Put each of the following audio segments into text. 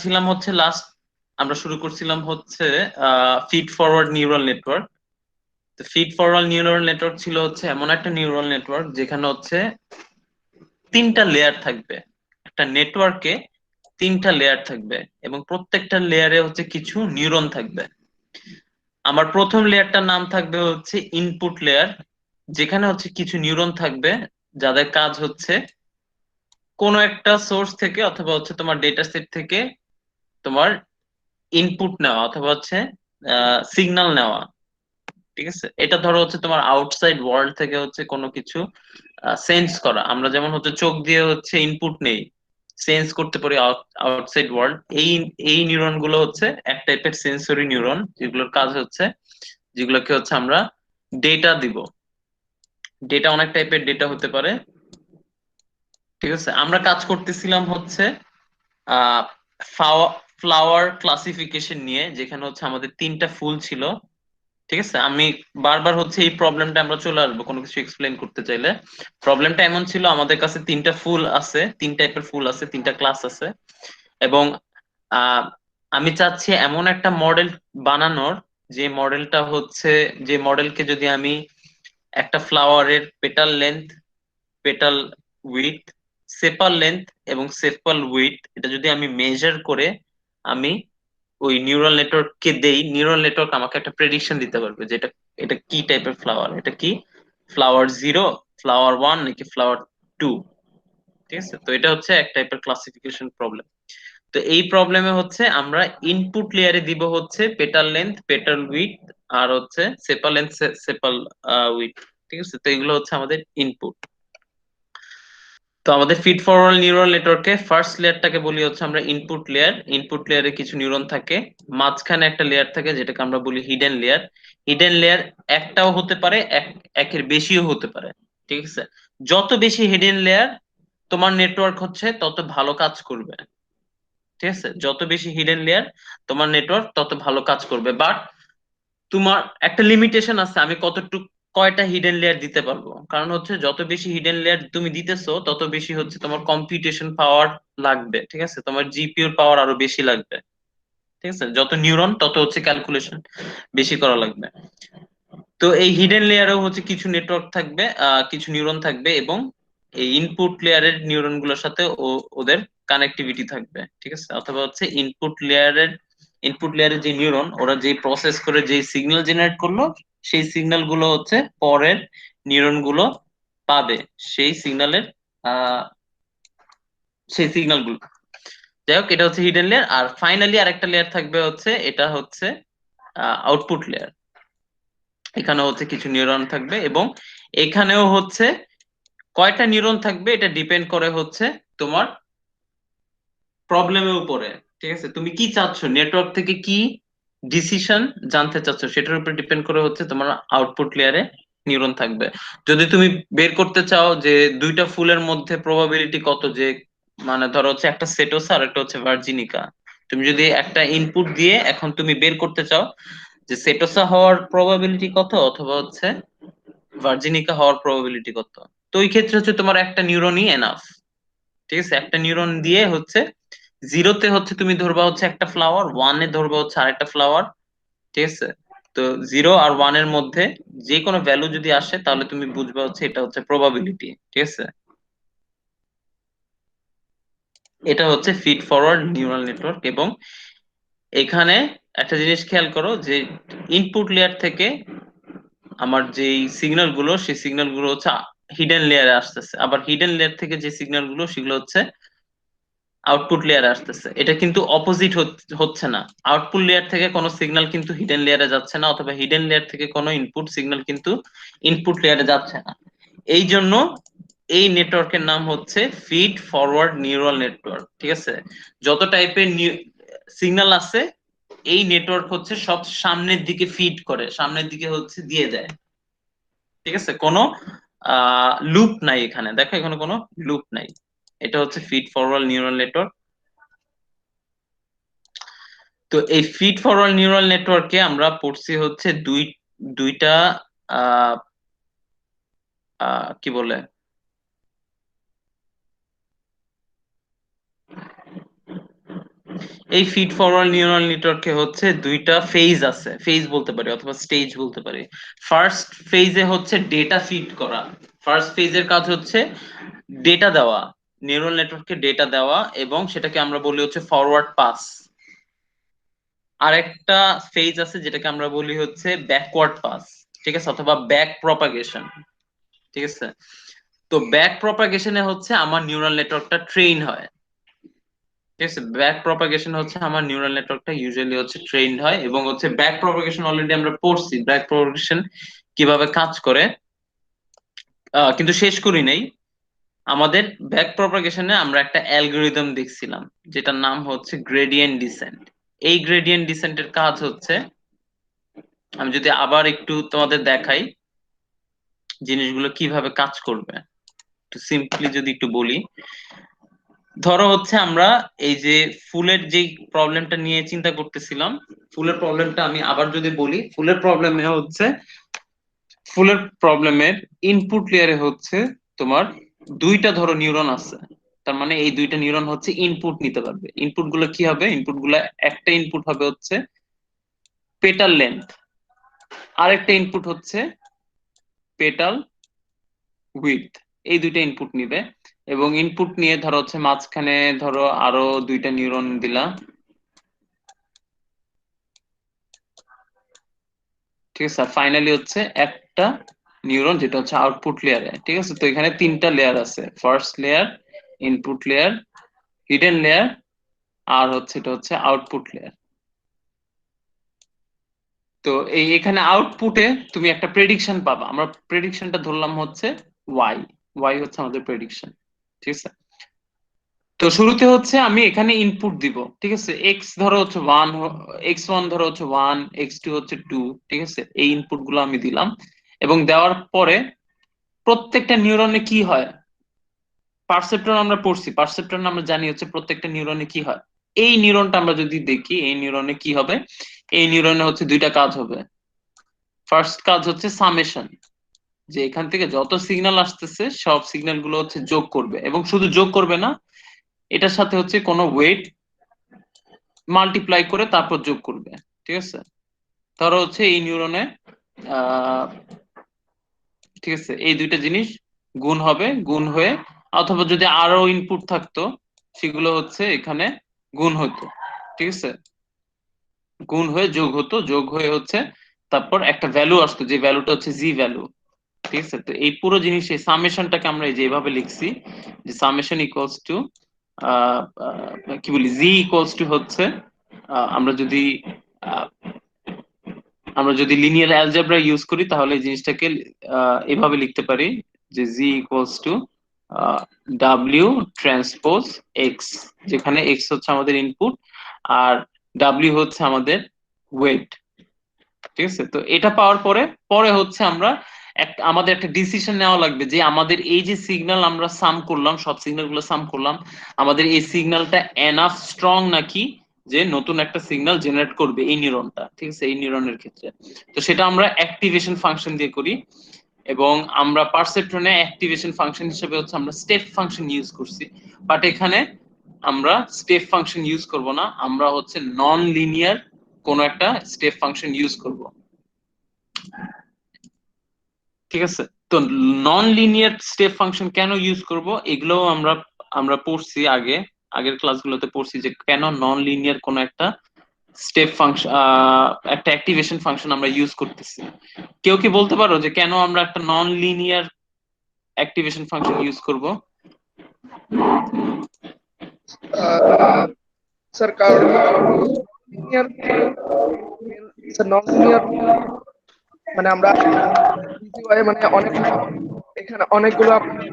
ছিলাম হচ্ছে লাস্ট আমরা শুরু করছিলাম হচ্ছে ফিড ফরওয়ার্ড নিউরাল নেটওয়ার্ক। তো ফিড ফরওয়ার্ড নিউরাল নেটওয়ার্ক ছিল হচ্ছে এমন একটা নিউরাল নেটওয়ার্ক যেখানে হচ্ছে তিনটা লেয়ার থাকবে। একটা নেটওয়ার্কে তিনটা লেয়ার থাকবে এবং প্রত্যেকটা লেয়ারে হচ্ছে কিছু নিউরন থাকবে। আমার প্রথম লেয়ারটার নাম থাকবে হচ্ছে ইনপুট লেয়ার, যেখানে হচ্ছে কিছু নিউরন থাকবে যাদের কাজ হচ্ছে কোনো একটা সোর্স থেকে অথবা হচ্ছে তোমার ডেটা সেট থেকে তোমার ইনপুট নেওয়া অথবা হচ্ছে সিগন্যাল নেওয়া। ঠিক আছে, এটা ধরো হচ্ছে তোমার আউটসাইড ওয়ার্ল্ড থেকে হচ্ছে কোনো কিছু সেন্স করা। আমরা যেমন হচ্ছে চোখ দিয়ে হচ্ছে ইনপুট নেই, সেন্স করতে পারি আউটসাইড ওয়ার্ল্ড। এই এই নিউরন গুলো হচ্ছে এক টাইপের সেন্সরি নিউরন, যেগুলোর কাজ হচ্ছে যেগুলোকে হচ্ছে আমরা ডেটা দিব। ডেটা অনেক টাইপের ডেটা হতে পারে। ঠিক আছে, আমরা কাজ করতেছিলাম হচ্ছে আহ ফ্লাওয়ার ক্লাসিফিকেশন নিয়ে, যেখানে হচ্ছে আমাদের তিনটা ফুল ছিল। ঠিক আছে, আমি বারবার হচ্ছে এই প্রবলেমটা আমরা চলে আসবো কোনো কিছু এক্সপ্লেন করতে চাইলে। প্রবলেমটা এমন ছিল, আমাদের কাছে তিনটা ফুল আছে, তিন টাইপের ফুল আছে, তিনটা ক্লাস আছে। এবং আহ আমি চাচ্ছি এমন একটা মডেল বানানোর, যে মডেলটা হচ্ছে, যে মডেলকে যদি আমি একটা ফ্লাওয়ারের petal length, petal width, sepal length এবং সেপাল উইডথ, এটা যদি আমি মেজার করে আমি ওই নিউরাল নেটওয়ার্ক কে দেই, নিউরাল নেটওয়ার্ক আমাকে একটা প্রেডিকশন দিতে পারবে যে এটা এটা কি টাইপের ফ্লাওয়ার, এটা কি ফ্লাওয়ার জিরো, ফ্লাওয়ার ওয়ান নাকি ফ্লাওয়ার টু। ঠিক আছে, তো এটা হচ্ছে এক টাইপের ক্লাসিফিকেশন প্রবলেম। তো এই প্রবলেমে হচ্ছে আমরা ইনপুট লেয়ারে দিব হচ্ছে পেটাল লেন্থ, পেটাল উইডথ আর হচ্ছে সেপাল লেন্থ, সেপাল উইডথ। ঠিক আছে, তো এগুলো হচ্ছে আমাদের ইনপুট। তো আমাদের ফিড ফরওয়ার্ড নিউরাল নেটওয়ার্কে ফার্স্ট লেয়ারটাকে বলি হচ্ছে আমরা ইনপুট লেয়ার। ইনপুট লেয়ারে কিছু নিউরন থাকে, মাঝখানে একটা লেয়ার থাকে যেটাকে আমরা বলি হিডেন লেয়ার। হিডেন লেয়ার একটাও হতে পারে, একের বেশিও হতে পারে। ঠিক আছে, যত বেশি হিডেন লেয়ার তোমার নেটওয়ার্ক হচ্ছে তত ভালো কাজ করবে। ঠিক আছে, যত বেশি হিডেন লেয়ার তোমার নেটওয়ার্ক তত ভালো কাজ করবে, বাট তোমার একটা লিমিটেশন আছে আমি কতটুকু, কয়টা হিডেন লেয়ার দিতে পারবো। কারণ হচ্ছে যত বেশি হিডেন লেয়ার তুমি দিতেছো তত বেশি হচ্ছে তোমার কম্পিউটেশন পাওয়ার লাগবে। ঠিক আছে, তোমার জিপিইউর পাওয়ার আরো বেশি লাগবে। ঠিক আছে, যত নিউরন তত হচ্ছে ক্যালকুলেশন বেশি করা লাগবে। তো এই হিডেন লেয়ারেও হচ্ছে কিছু নেটওয়ার্ক থাকবে, কিছু নিউরন থাকবে এবং এই ইনপুট লেয়ারের নিউরন গুলোর সাথে ওদের কানেক্টিভিটি থাকবে। ঠিক আছে, অথবা হচ্ছে ইনপুট লেয়ারের যে নিউরন, ওরা যে প্রসেস করে যে সিগন্যাল জেনারেট করলো, সেই সিগন্যাল গুলো হচ্ছে পরের নিউরন গুলো পাবে সেই সিগন্যালের, আহ সেই সিগন্যাল গুলো। যাই হোক, এটা হচ্ছে হিডেন লেয়ার। আর ফাইনালি আরেকটা লেয়ার থাকবে হচ্ছে, এটা হচ্ছে আউটপুট লেয়ার। এখানে হচ্ছে কিছু নিউরন থাকবে এবং এখানেও হচ্ছে কয়টা নিউরন থাকবে এটা ডিপেন্ড করে হচ্ছে তোমার প্রবলেমের উপরে। ঠিক আছে, তুমি কি চাচ্ছ, নেটওয়ার্ক থেকে কি ডিসিশন জানতে চাচ্ছ, সেটার উপর ডিপেন্ড করে হচ্ছে তোমার আউটপুট লেয়ারে নিউরন থাকবে। যদি তুমি বের করতে চাও যে দুইটা ফুলের মধ্যে প্রবাবিলিটি কত, যে মানে ধরো হচ্ছে একটা সেটোসা আর একটা হচ্ছে ভার্জিনিকা, তুমি যদি একটা ইনপুট দিয়ে এখন তুমি বের করতে চাও যে সেটোসা হওয়ার প্রবাবিলিটি কত অথবা হচ্ছে ভার্জিনিকা হওয়ার প্রবাবিলিটি কত, তো ওই ক্ষেত্রে হচ্ছে তোমার একটা নিউরনই এনাফ। ঠিক আছে, একটা নিউরন দিয়ে হচ্ছে জিরোতে হচ্ছে তুমি ধরবা হচ্ছে একটা ফ্লাওয়ার, ওয়ানে ধরবা হচ্ছে আরেকটা ফ্লাওয়ার। ঠিক আছে, তো জিরো আর ওয়ান এর মধ্যে যে কোনো ভ্যালু যদি আসে তাহলে তুমি বুঝবা হচ্ছে এটা হচ্ছে প্রবাবিলিটি। ঠিক আছে, এটা হচ্ছে ফিড ফরওয়ার্ড নিউরাল নেটওয়ার্ক। এবং এখানে একটা জিনিস খেয়াল করো যে ইনপুট লেয়ার থেকে আমার যেই সিগন্যাল গুলো, সেই সিগন্যাল গুলো হচ্ছে হিডেন লেয়ারে আসতেছে, আবার হিডেন লেয়ার থেকে যে সিগন্যাল গুলো সেগুলো হচ্ছে আউটপুট লেয়ারে আসতেছে। এটা কিন্তু অপোজিট হচ্ছে না, আউটপুট লেয়ার থেকে কোনো সিগন্যাল কিন্তু হিডেন লেয়ারে যাচ্ছে না, অথবা হিডেন লেয়ার থেকে কোনো ইনপুট সিগন্যাল কিন্তু ইনপুট লেয়ারে যাচ্ছে না। এই জন্য এই নেটওয়ার্কের নাম হচ্ছে ফিড ফরওয়ার্ড নিউরাল নেটওয়ার্ক। ঠিক আছে, যত টাইপের সিগন্যাল আছে এই নেটওয়ার্ক হচ্ছে সব সামনের দিকে ফিড করে, সামনের দিকে হচ্ছে দিয়ে দেয়। ঠিক আছে, কোনো লুপ নাই এখানে, দেখো এখানে কোনো লুপ নাই। এটা হচ্ছে ফিড ফরওয়ার্ড নিউরাল নেটওয়ার্ক। তো এই ফিড ফরওয়ার্ড নিউরাল নেটওয়ার্কে আমরা পড়ছি হচ্ছে দুইটা আহ কি বলে, এই ফিড ফরওয়ার্ড নিউরাল নেটওয়ার্কে হচ্ছে দুইটা ফেজ আছে, ফেজ বলতে পারি অথবা স্টেজ বলতে পারি। ফার্স্ট ফেজে হচ্ছে ডেটা ফিড করা। ফার্স্ট ফেজের কাজ হচ্ছে ডেটা দেওয়া, নিউরাল নেটওয়ার্ককে ডেটা দেওয়া, এবং সেটাকে আমরা বলি হচ্ছে ফরওয়ার্ড পাস। আরেকটা ফেজ আছে যেটাকে আমরা বলি হচ্ছে ব্যাকওয়ার্ড পাস, ঠিক আছে, অথবা ব্যাক প্রপাগেশন, ঠিক আছে। তো ব্যাক প্রপাগেশনে হচ্ছে আমার নিউরাল নেটওয়ার্কটা ট্রেন হয়, ঠিক আছে। ব্যাক প্রপাগেশন হচ্ছে আমার নিউরাল নেটওয়ার্কটা ইউজুয়ালি হচ্ছে ট্রেনড হয়, এবং হচ্ছে ব্যাক প্রপাগেশন অলরেডি আমরা পড়ছি ব্যাক প্রপাগেশন কিভাবে কাজ করে, কিন্তু শেষ করি নাই। আমাদের ব্যাক প্রপাগেশনে আমরা একটা অ্যালগরিদম দেখছিলাম যেটার নাম হচ্ছে গ্রেডিয়েন্ট ডিসেন্ট। এই গ্রেডিয়েন্ট ডিসেন্টের কাজ হচ্ছে, আমি যদি আবার একটু তোমাদের দেখাই জিনিসগুলো কিভাবে কাজ করবে, একটু সিম্পলি যদি একটু বলি। ধরো হচ্ছে আমরা এই যে ফুলের যে প্রবলেমটা নিয়ে চিন্তা করতেছিলাম, ফুলের প্রবলেমটা আমি আবার যদি বলি, ফুলের প্রবলেমে হচ্ছে, ফুলের প্রবলেমের ইনপুট লেয়ারে হচ্ছে তোমার দুইটা ধরো নিউরন আছে। তার মানে এই দুইটা নিউরন হচ্ছে ইনপুট নিতে পারবে। ইনপুট গুলো কি হবে? ইনপুট গুলো, একটা ইনপুট হবে হচ্ছে পেটাল লেন্থ, আরেকটা ইনপুট হচ্ছে পেটাল উইডথ। এই দুইটা ইনপুট নিবে, এবং ইনপুট নিয়ে ধরো হচ্ছে মাঝখানে ধরো আরো দুইটা নিউরন দিলা, ঠিক আছে। ফাইনালি হচ্ছে একটা নিউরন যেটা হচ্ছে আউটপুট লেয়ারে, ঠিক আছে। তো এখানে তিনটা লেয়ার আছে, first layer, input layer, hidden layer, আর হচ্ছে এটা হচ্ছে আউটপুট লেয়ার। তো এই এখানে আউটপুটে তুমি একটা প্রেডিকশন পাবা। আমরা প্রেডিকশনটা ধরলাম হচ্ছে ওয়াই, ওয়াই হচ্ছে আমাদের প্রেডিকশন, ঠিক আছে। তো শুরুতে হচ্ছে আমি এখানে ইনপুট দিব, ঠিক আছে। এক্স ধরো হচ্ছে ওয়ান, এক্স ওয়ান ধরো হচ্ছে ওয়ান, এক্স টু হচ্ছে টু, ঠিক আছে। এই ইনপুট গুলো আমি দিলাম, এবং দেওয়ার পরে প্রত্যেকটা নিউরনে কি হয়, পারসেপ্ট্রন আমরা পড়ছি, পারসেপ্ট্রন আমরা জানি হচ্ছে প্রত্যেকটা নিউরনে কি হয়। এই নিউরনটা আমরা যদি দেখি, এই নিউরনে কি হবে, এই নিউরনে হচ্ছে দুইটা কাজ হবে। ফার্স্ট কাজ হচ্ছে সামেশন, যে এখান থেকে যত সিগন্যাল আসতেছে সব সিগন্যাল গুলো হচ্ছে যোগ করবে, এবং শুধু যোগ করবে না, এটার সাথে হচ্ছে কোনো ওয়েট মাল্টিপ্লাই করে তারপর যোগ করবে, ঠিক আছে। ধরো হচ্ছে এই নিউরনে আহ ঠিক আছে, এই দুইটা জিনিস গুণ হবে, গুণ হয়ে, অথবা যদি আরো ইনপুট থাকতো সেগুলো হচ্ছে এখানে গুণ হতো, ঠিক আছে। গুণ হয়ে যোগ হতো, যোগ হয়ে হচ্ছে তারপর একটা ভ্যালু আসতো, যে ভ্যালুটা হচ্ছে জি ভ্যালু, ঠিক আছে। তো এই পুরো জিনিস, এই সামেশনটাকে আমরা এই যে এইভাবে লিখছি, যে সামেশন ইকুয়ালস টু কি বলি, জি ইকুয়ালস টু হচ্ছে আমরা যদি আহ, আমরা যদি লিনিয়ার অ্যালজেব্রা ইউজ করি তাহলে এই জিনিসটাকে এভাবে লিখতে পারি, যে G equals to W transpose X, যেখানে এক্স হচ্ছে আমাদের ইনপুট আর ডাব্লিউ হচ্ছে আমাদের ওয়েট, ঠিক আছে। তো এটা পাওয়ার পরে পরে হচ্ছে আমরা আমাদের একটা ডিসিশন নেওয়া লাগবে, যে আমাদের এই যে সিগন্যাল আমরা সাম করলাম, সব সিগন্যাল গুলো সাম করলাম, আমাদের এই সিগন্যালটা এনাফ স্ট্রং নাকি যে নতুন একটা সিগন্যাল জেনারেট করবে এই নিউরনটা, ঠিক আছে, এই নিউরনের ক্ষেত্রে। তো সেটা আমরা অ্যাক্টিভেশন ফাংশন দিয়ে করি, এবং আমরা পারসেপট্রনে অ্যাক্টিভেশন ফাংশন হিসেবে হচ্ছে আমরা স্টেপ ফাংশন ইউজ করছি। বাট এখানে আমরা স্টেপ ফাংশন ইউজ করব না, আমরা হচ্ছে নন লিনিয়ার কোন একটা স্টেপ ফাংশন ইউজ করব, ঠিক আছে। তো নন লিনিয়ার স্টেপ ফাংশন কেন ইউজ করব, এগুলো আমরা আমরা পড়ছি আগে, আগের ক্লাসগুলোতে পড়ছি যে কেন নন লিনিয়ার কোন একটা স্টেপ ফাংশন, একটা অ্যাক্টিভেশন ফাংশন আমরা ইউজ করতেছি। কেউ কি বলতে পারো যে কেন আমরা একটা non linear activation function use করব? স্যার কারণ লিনিয়ার স্যার নন লিনিয়ার মানে আমরা ইজি ওয়ে মানে অনেকগুলো, এখানে অনেকগুলো আপনার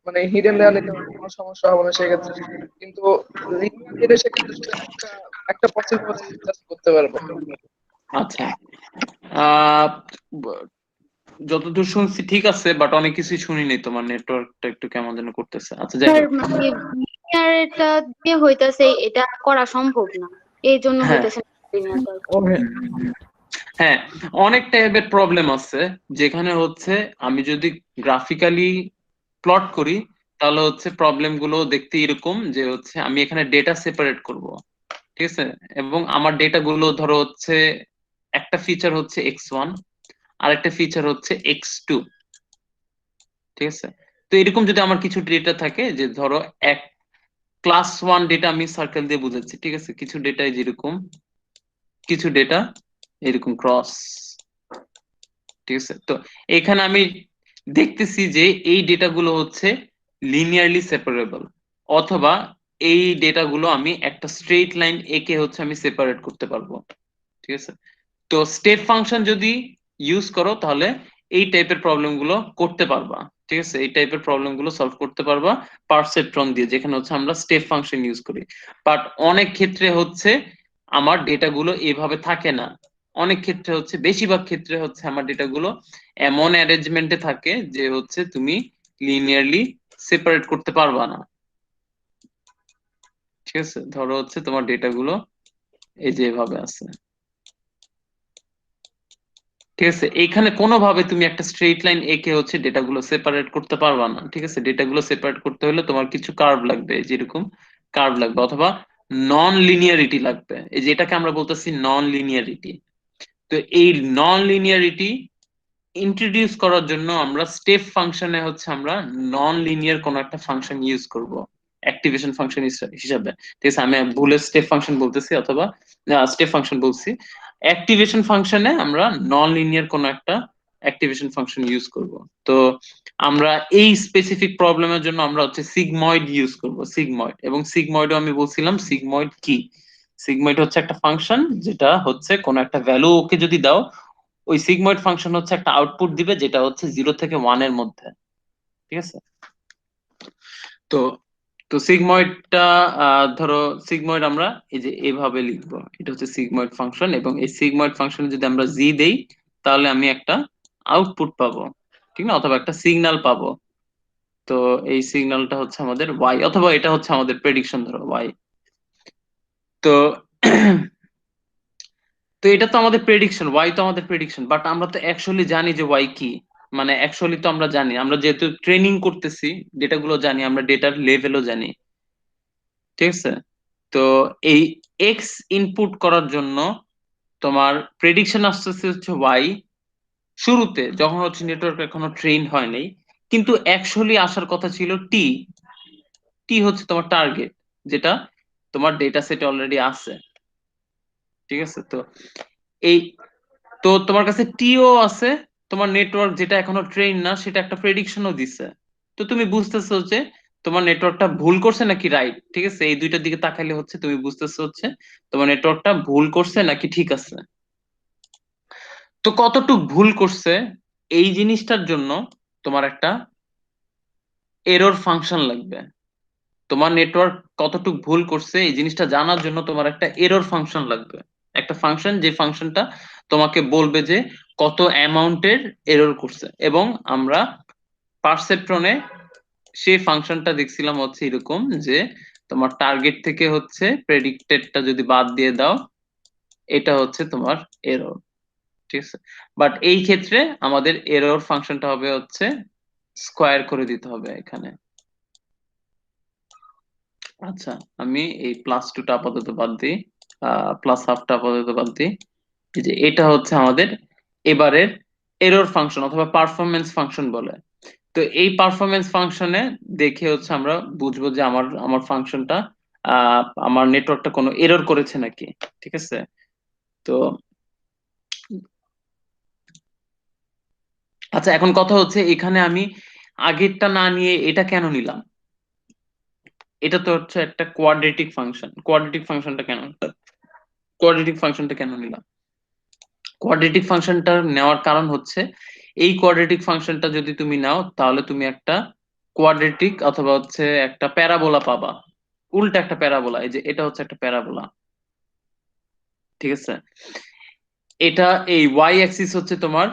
মানে হিডেন লেয়ার নিতে পারবো, কোনো সমস্যা হবে না সেক্ষেত্রে। কিন্তু লিনিয়ার নিলে সেক্ষেত্রে শুধু একটা একটা পসিবল জাস্ট করতে পারবো। আচ্ছা, আহ যতদূর শুনছি ঠিক আছে, বাট অনেক কিছুই শুনি নাই, তোমার নেটওয়ার্কটা একটু কেমন যেন করতেছে। আচ্ছা, যাই স্যার হোক। মানে লিনিয়ারটা দিয়ে হইতাছে এটা করা সম্ভব না, এই জন্য হ্যাঁ, হইতাছে লিনিয়ার দরকার। হ্যাঁ, অনেক টাইপের প্রবলেম আছে যেখানে হচ্ছে আমি যদি গ্রাফিক্যালি প্লট করি তাহলে হচ্ছে প্রবলেম গুলো দেখতে এরকম, যে হচ্ছে আমি এখানে ডেটা সেপারেট করব, ঠিক আছে, এবং আমার ডেটা গুলো ধরো হচ্ছে একটা ফিচার হচ্ছে x1 আর একটা ফিচার হচ্ছে x2, ঠিক আছে। তো এরকম যদি আমার কিছু ডেটা থাকে, যে ধরো এক ক্লাস 1 ডেটা আমি সার্কেল দিয়ে বুঝাচ্ছি, ঠিক আছে, কিছু ডেটা যেরকম, কিছু ডেটা এরকম ক্রস, ঠিক আছে। তো এখানে আমি দেখতেছি যে এই ডেটাগুলো হচ্ছে লিনিয়ারলি সেপারেবল, অথবা এই ডেটাগুলো আমি একটা স্ট্রেট লাইন এঁকে হচ্ছে আমি সেপারেট করতে পারবো, ঠিক আছে। তো স্টেপ ফাংশন যদি ইউজ করো তাহলে এই টাইপের প্রবলেম গুলো করতে পারবা, ঠিক আছে, এই টাইপের প্রবলেম গুলো সলভ করতে পারবা পারসেপট্রন দিয়ে, যেখানে হচ্ছে আমরা স্টেপ ফাংশন ইউজ করি। বাট অনেক ক্ষেত্রে হচ্ছে আমার ডেটা গুলো এভাবে থাকে না, অনেক ক্ষেত্রে হচ্ছে, বেশিরভাগ ক্ষেত্রে হচ্ছে আমার ডেটা গুলো এমন অ্যারেঞ্জমেন্টে থাকে যে হচ্ছে তুমি লিনিয়ারলি সেপারেট করতে পারবা না, ঠিক আছে। ধরো হচ্ছে তোমার ডেটা গুলো এই যে এভাবে আছে, ঠিক আছে, এইখানে কোনোভাবে তুমি একটা স্ট্রেট লাইন এঁকে হচ্ছে ডেটাগুলো সেপারেট করতে পারবা না, ঠিক আছে। ডেটাগুলো সেপারেট করতে হলে তোমার কিছু কার্ভ লাগবে, যেরকম কার্ভ লাগবে, অথবা নন লিনিয়ারিটি লাগবে, এই যে এটাকে আমরা বলতেছি নন লিনিয়ারিটি। তো এই নন লিনিয়ারিটি ইন্ট্রোডিউস করার জন্য আমরা স্টেপ ফাংশনে হচ্ছে আমরা নন লিনিয়ার কোন একটা ফাংশন ইউজ করব অ্যাক্টিভেশন ফাংশন হিসাবে, ঠিক আছে। আমি ভুলে স্টেপ ফাংশন বলতেছি, অথবা স্টেপ ফাংশন বলছি। অ্যাক্টিভেশন ফাংশনে আমরা নন লিনিয়ার কোন একটা অ্যাক্টিভেশন ফাংশন ইউজ করব। তো আমরা এই স্পেসিফিক প্রবলেমের জন্য আমরা হচ্ছে সিগময়েড ইউজ করব, সিগময়েড। এবং সিগময়েডও আমি বলছিলাম সিগময়েড কি, সিগময়েড হচ্ছে একটা ফাংশন যেটা হচ্ছে কোন একটা ভ্যালু ওকে যদি দাও, ওই সিগময়েড ফাংশন হচ্ছে একটা আউটপুট দিবে যেটা হচ্ছে 0 থেকে 1 এর মধ্যে, ঠিক আছে। তো তো সিগময়েডটা ধরো সিগময়েড আমরা এই যে এভাবে লিখবো, এটা হচ্ছে সিগময়েড ফাংশন, এবং এই সিগময়েড ফাংশনে যদি আমরা জি দেই তাহলে আমি একটা আউটপুট পাবো, ঠিক না, অথবা একটা সিগন্যাল পাবো। তো এই সিগন্যালটা হচ্ছে আমাদের ওয়াই, অথবা এটা হচ্ছে আমাদের প্রেডিকশন, ধরো ওয়াই। তো তো এটা তো আমাদের প্রেডিকশন, ওয়াই তো আমাদের প্রেডিকশন, বাট আমরা তো অ্যাকচুয়ালি জানি যে ওয়াই কি। মানে অ্যাকচুয়ালি তো আমরা জানি, আমরা যেহেতু ট্রেনিং করতেছি ডেটাগুলো জানি, আমরা ডেটার লেভেলও জানি, ঠিক আছে। তো এই এক্স ইনপুট করার জন্য তোমার প্রেডিকশন আসতেছে হচ্ছে ওয়াই, শুরুতে যখন হচ্ছে নেটওয়ার্ক এখনো ট্রেন হয়নি, কিন্তু অ্যাকচুয়ালি আসার কথা ছিল টি। টি হচ্ছে তোমার টার্গেট, যেটা তোমার ডেটা সেটে অলরেডি আছে, ঠিক আছে। তো এই, তো তোমার কাছে টিও আছে, তোমার নেটওয়ার্ক যেটা এখনো ট্রেন না সেটা একটা প্রেডিকশনও দিছে। তো তুমি বুঝতেছো যে তোমার নেটওয়ার্কটা ভুল করছে নাকি রাইট, ঠিক আছে, এই দুইটার দিকে তাকাইলে হচ্ছে তুমি বুঝতেছো হচ্ছে তোমার নেটওয়ার্কটা ভুল করছে নাকি ঠিক আছে। তো কতটুক ভুল করছে এই জিনিসটার জন্য তোমার একটা এরর ফাংশন লাগবে। তোমার নেটওয়ার্ক কতটুক ভুল করছে এই জিনিসটা জানার জন্য তোমার একটা এরর ফাংশন লাগবে, একটা ফাংশন, যে ফাংশনটা তোমাকে বলবে যে কত অ্যামাউন্টের এরর করছে। এবং আমরা পারসেপট্রনে সেই ফাংশনটা দেখছিলাম হচ্ছে এরকম, যে তোমার টার্গেট থেকে হচ্ছে প্রেডিক্টেডটা যদি বাদ দিয়ে দাও, এটা হচ্ছে তোমার এরর, ঠিক আছে। বাট এই ক্ষেত্রে আমাদের এরর ফাংশনটা হবে হচ্ছে স্কোয়ার করে দিতে হবে এখানে। আচ্ছা, আমি এই +2টা আপাতত বাদ দিই, +1/2টা আপাতত বাদ দিই। এই যে এটা হচ্ছে আমাদের এবারের এরর ফাংশন, অথবা পারফরম্যান্স ফাংশন বলে। তো এই পারফরম্যান্স ফাংশনে দেখে হচ্ছে আমরা বুঝবো যে আমার আমার ফাংশনটা আমার নেটওয়ার্কটা কোনো এরর করেছে নাকি, ঠিক আছে। তো আচ্ছা, এখন কথা হচ্ছে এখানে আমি আগেরটা না নিয়ে এটা কেন নিলাম। এটা তো হচ্ছে একটা কোয়াড্রেটিক ফাংশন, কোয়াড্রেটিক ফাংশনটা কেন নিলাম? কোয়াড্রেটিক ফাংশনটা নেওয়ার কারণ হচ্ছে, এই কোয়াড্রেটিক ফাংশনটা যদি তুমি নাও তাহলে তুমি একটা কোয়াড্রেটিক অথবা হচ্ছে একটা প্যারাবোলা পাবা, উল্টা একটা প্যারাবোলা। এই যে এটা হচ্ছে একটা প্যারাবোলা, ঠিক আছে। এটা এই ওয়াই অ্যাক্সিস হচ্ছে তোমার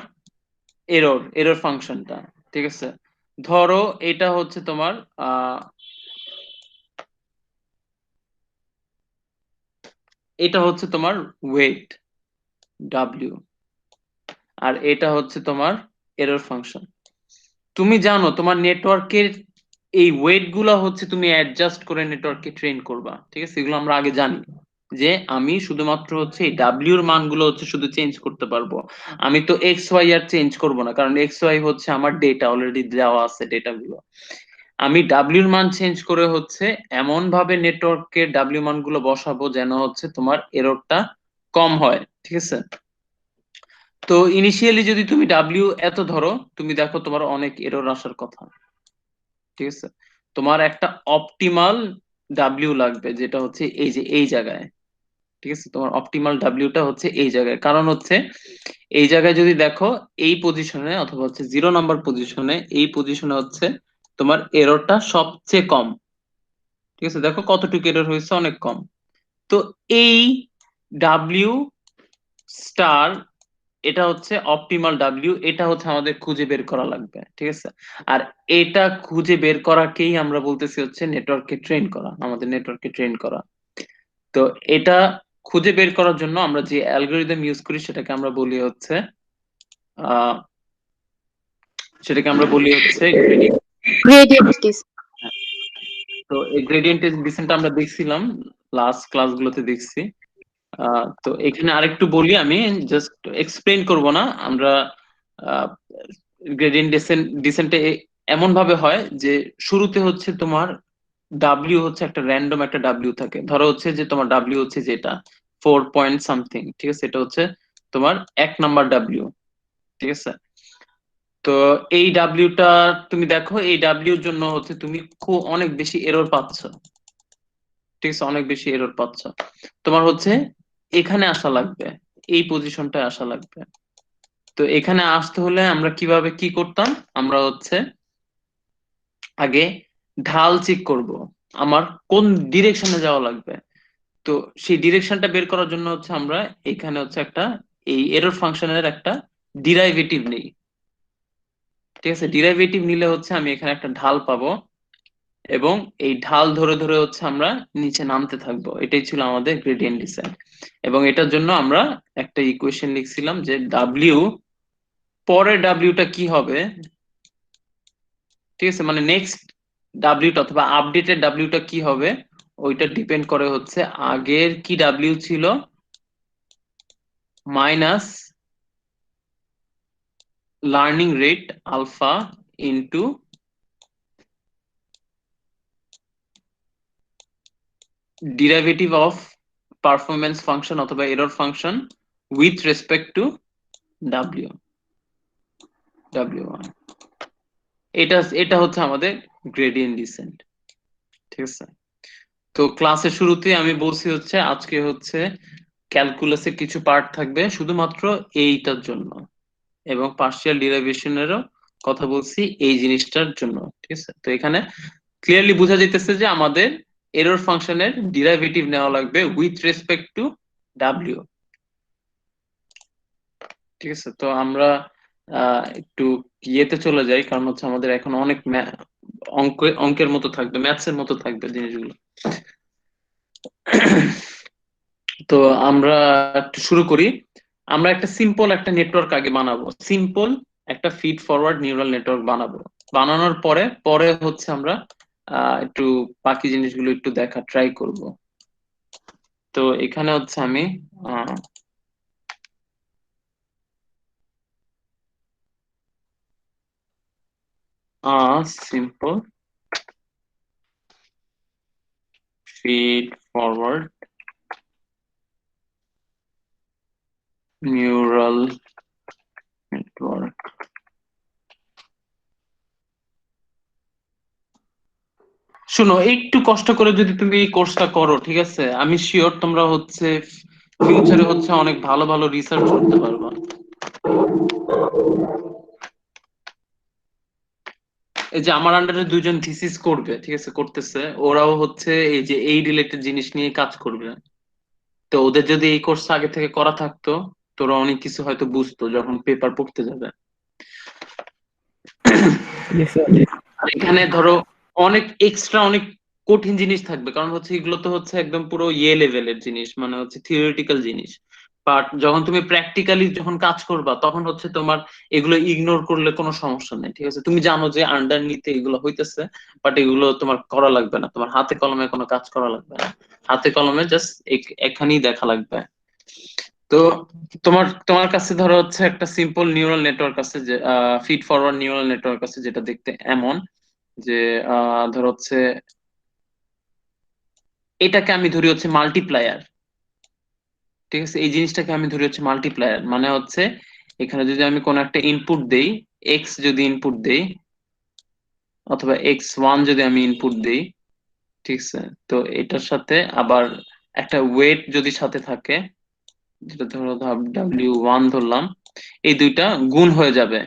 এরর ফাংশনটা, ঠিক আছে। ধরো এটা হচ্ছে তোমার এটা হচ্ছে তোমার ওয়েট ডাব্লিউ, আর এটা হচ্ছে তোমার এরর ফাংশন। তুমি জানো তোমার নেটওয়ার্কের এই ওয়েট গুলা হচ্ছে তুমি অ্যাডজাস্ট করে নেটওয়ার্ককে ট্রেন করবা, ঠিক আছে, এগুলো আমরা আগে জানি। যে আমি শুধুমাত্র হচ্ছে এই ডাব্লিউর মানগুলো হচ্ছে শুধু চেঞ্জ করতে পারবো, আমি তো এক্স ওয়াই আর চেঞ্জ করব না, কারণ এক্স ওয়াই হচ্ছে আমার ডেটা অলরেডি দেওয়া আছে ডেটাগুলো। আমি ডাব্লিউর মান চেঞ্জ করে হচ্ছে এমন ভাবে নেটওয়ার্কে ডাব্লিউ মানগুলো বসাবো যেন হচ্ছে তোমার এররটা কম হয়, ঠিক আছে? তো ইনিশিয়ালি যদি তুমি ডাব্লিউ এত ধরো, তুমি দেখো তোমার অনেক এরর আসার কথা, ঠিক আছে? তোমার একটা অপটিমাল ডাব্লিউ লাগবে, যেটা হচ্ছে এই যে এই জায়গায়, ঠিক আছে? তোমার অপটিমাল ডাব্লিউটা হচ্ছে এই জায়গায়, কারণ হচ্ছে এই জায়গায় যদি দেখো এই পজিশনে অথবা হচ্ছে 0 নাম্বার পজিশনে, এই পজিশনে হচ্ছে তোমার এররটা সবচেয়ে কম, ঠিক আছে? দেখো কতটুকু এরর হয়েছে, অনেক কম। তো এই ডাব্লিউ স্টার, এটা হচ্ছে অপটিমাল ডাব্লিউ, এটা হচ্ছে আমাদের খুঁজে বের করা লাগবে, ঠিক আছে? আর এটা খুঁজে বের করাকেই আমরা বলতেছি হচ্ছে নেটওয়ার্ককে ট্রেন করা, আমাদের নেটওয়ার্ককে ট্রেন করা। তো এটা খুঁজে বের করার জন্য আমরা যে অ্যালগরিদম ইউজ করি সেটাকে আমরা বলি হচ্ছে আহ গ্রেডিয়েন্ট ডিসেন্ট। তো এই গ্রেডিয়েন্ট ডিসেন্ট আমরা দেখছিলাম লাস্ট ক্লাসগুলোতে দেখছি। তো এখানে আরেকটু বলি, আমি জাস্ট এক্সপ্লেইন করব না। আমরা গ্রেডিয়েন্ট ডিসেন্টে এমন ভাবে হয় যে শুরুতে হচ্ছে তোমার ডাব্লিউ হচ্ছে একটা র্যান্ডম একটা ডাব্লিউ থাকে, ধরো হচ্ছে যে তোমার ডাব্লিউ হচ্ছে যেটা 4 পয়েন্ট সামথিং, ঠিক আছে? এটা হচ্ছে তোমার 1 নাম্বার ডাব্লিউ, ঠিক আছে? তো এই ডাব্লিউটা তুমি দেখো, এই ডাব্লিউর জন্য হচ্ছে তুমি খুব অনেক বেশি এরর পাচ্ছ, ঠিক আছে? অনেক বেশি এরর পাচ্ছ, তোমার হচ্ছে এখানে আসা লাগবে, এই পজিশনটায় আসা লাগবে। তো এখানে আসতে হলে আমরা কিভাবে কি করতাম, আমরা হচ্ছে আগে ঢাল চেক করব, আমার কোন ডিরেকশনে যাওয়া লাগবে। তো সেই ডিরেকশনটা বের করার জন্য হচ্ছে আমরা এখানে হচ্ছে একটা এই এরর ফাংশনের একটা ডিরাইভেটিভ নেই, ঠিক আছে? ডিরাইভেটিভ নিলে হচ্ছে আমি এখানে একটা ঢাল পাবো, এবং এই ঢাল ধরে ধরে হচ্ছে আমরা নিচে নামতে থাকবো, এটাই ছিল আমাদের গ্রেডিয়েন্ট ডিসেন্ট। এবং এটার জন্য আমরা একটা ইকুয়েশন লিখছিলাম যে ডাব্লিউ পরের ডাব্লিউটা কি হবে, ঠিক আছে? মানে নেক্সট ডাব্লিউটা অথবা আপডেটেড ডাব্লিউটা কি হবে, ওইটা ডিপেন্ড করে হচ্ছে আগের কি ডাব্লিউ ছিল minus learning rate alpha into derivative of performance function অথবা error function with respect to W ডাব্লিউ1। এটা এটা হচ্ছে আমাদের গ্রেডিয়েন্ট ডিসেন্ট, ঠিক আছে? তো ক্লাসের শুরুতে আমি বলছি হচ্ছে আজকে হচ্ছে ক্যালকুলাসের কিছু পার্ট থাকবে শুধুমাত্র এইটার জন্য, এবং পার্শিয়াল ডেরিভেশনেরও কথা বলছি এই জিনিসটার জন্য, ঠিক আছে? তো এখানে ক্লিয়ারলি বোঝা যাইতেছে যে আমাদের এরর ফাংশনের ডেরিভেটিভ নেওয়া লাগবে উইথ রেসপেক্ট টু ডাব্লিউ, ঠিক আছে? তো আমরা একটু ইয়েতে চলে যাই, কারণ হচ্ছে আমাদের এখন অনেক অঙ্কের মতো থাকবে, ম্যাথসের মতো থাকবে জিনিসগুলো। তো আমরা একটু শুরু করি। আমরা একটা সিম্পল একটা নেটওয়ার্ক আগে বানাবো, সিম্পল একটা ফিড ফরওয়ার্ড নিউরাল নেটওয়ার্ক বানাবো। বানানোর পরে পরে হচ্ছে আমরা একটু বাকি জিনিসগুলো একটু দেখা ট্রাই করব। তো এখানে হচ্ছে আমি simple feed forward neural network. শোনো, একটু কষ্ট করে যদি তুমি এই কোর্সটা করো, ঠিক আছে, আমি শিওর তোমরা হচ্ছে ফিউচারে হচ্ছে অনেক ভালো ভালো রিসার্চ করতে পারবা। এই যে আমার আন্ডারে দুইজন থিসিস করবে, ঠিক আছে, করতেছে, ওরাও হচ্ছে এই যে এই রিলেটেড জিনিস নিয়ে কাজ করবে। তো ওদের যদি এই কোর্স আগে থেকে করা থাকতো, তোরা অনেক কিছু হয়তো বুঝতো যখন পেপার পড়তে যাবে। Yes, sir. আর এখানে ধরো অনেক এক্সট্রা অনেক কঠিন জিনিস থাকবে, কারণ হচ্ছে এগুলো তো হচ্ছে একদম পুরো ইয়ে লেভেলের জিনিস, মানে হচ্ছে থিওরিটিক্যাল জিনিস। বাট যখন তুমি প্র্যাকটিক্যালি যখন কাজ করবা তখন হচ্ছে তোমার এগুলো ইগনোর করলে কোনো সমস্যা নেই, ঠিক আছে? তুমি জানো যে আন্ডারনিতে এগুলো হইতেছে, বাট এগুলো তোমার করা লাগবে না, তোমার হাতে কলমে কোনো কাজ করা লাগবে না, হাতে কলমে জাস্ট এখানেই দেখা লাগবে। তো তোমার তোমার কাছে ধরো হচ্ছে একটা সিম্পল নিউরাল নেটওয়ার্ক আছে, যে ফিড ফরওয়ার্ড নিউরাল নেটওয়ার্ক আছে, যেটা দেখতে এমন যে ধরো হচ্ছে এটাকে আমি ধরি হচ্ছে মাল্টিপ্লায়ার, ঠিক আছে? এই জিনিসটাকে আমি ধরি হচ্ছে মাল্টিপ্লায়ার, মানে হচ্ছে এখানে যদি আমি কোনো একটা ইনপুট দেই, এক্স যদি ইনপুট দেই অথবা x1 যদি আমি ইনপুট দেই, ঠিক আছে, তো এটার সাথে আবার একটা ওয়েট যদি সাথে থাকে, যেটা ধরো w1 ধরলাম, এই দুইটা গুণ হয়ে যাবে,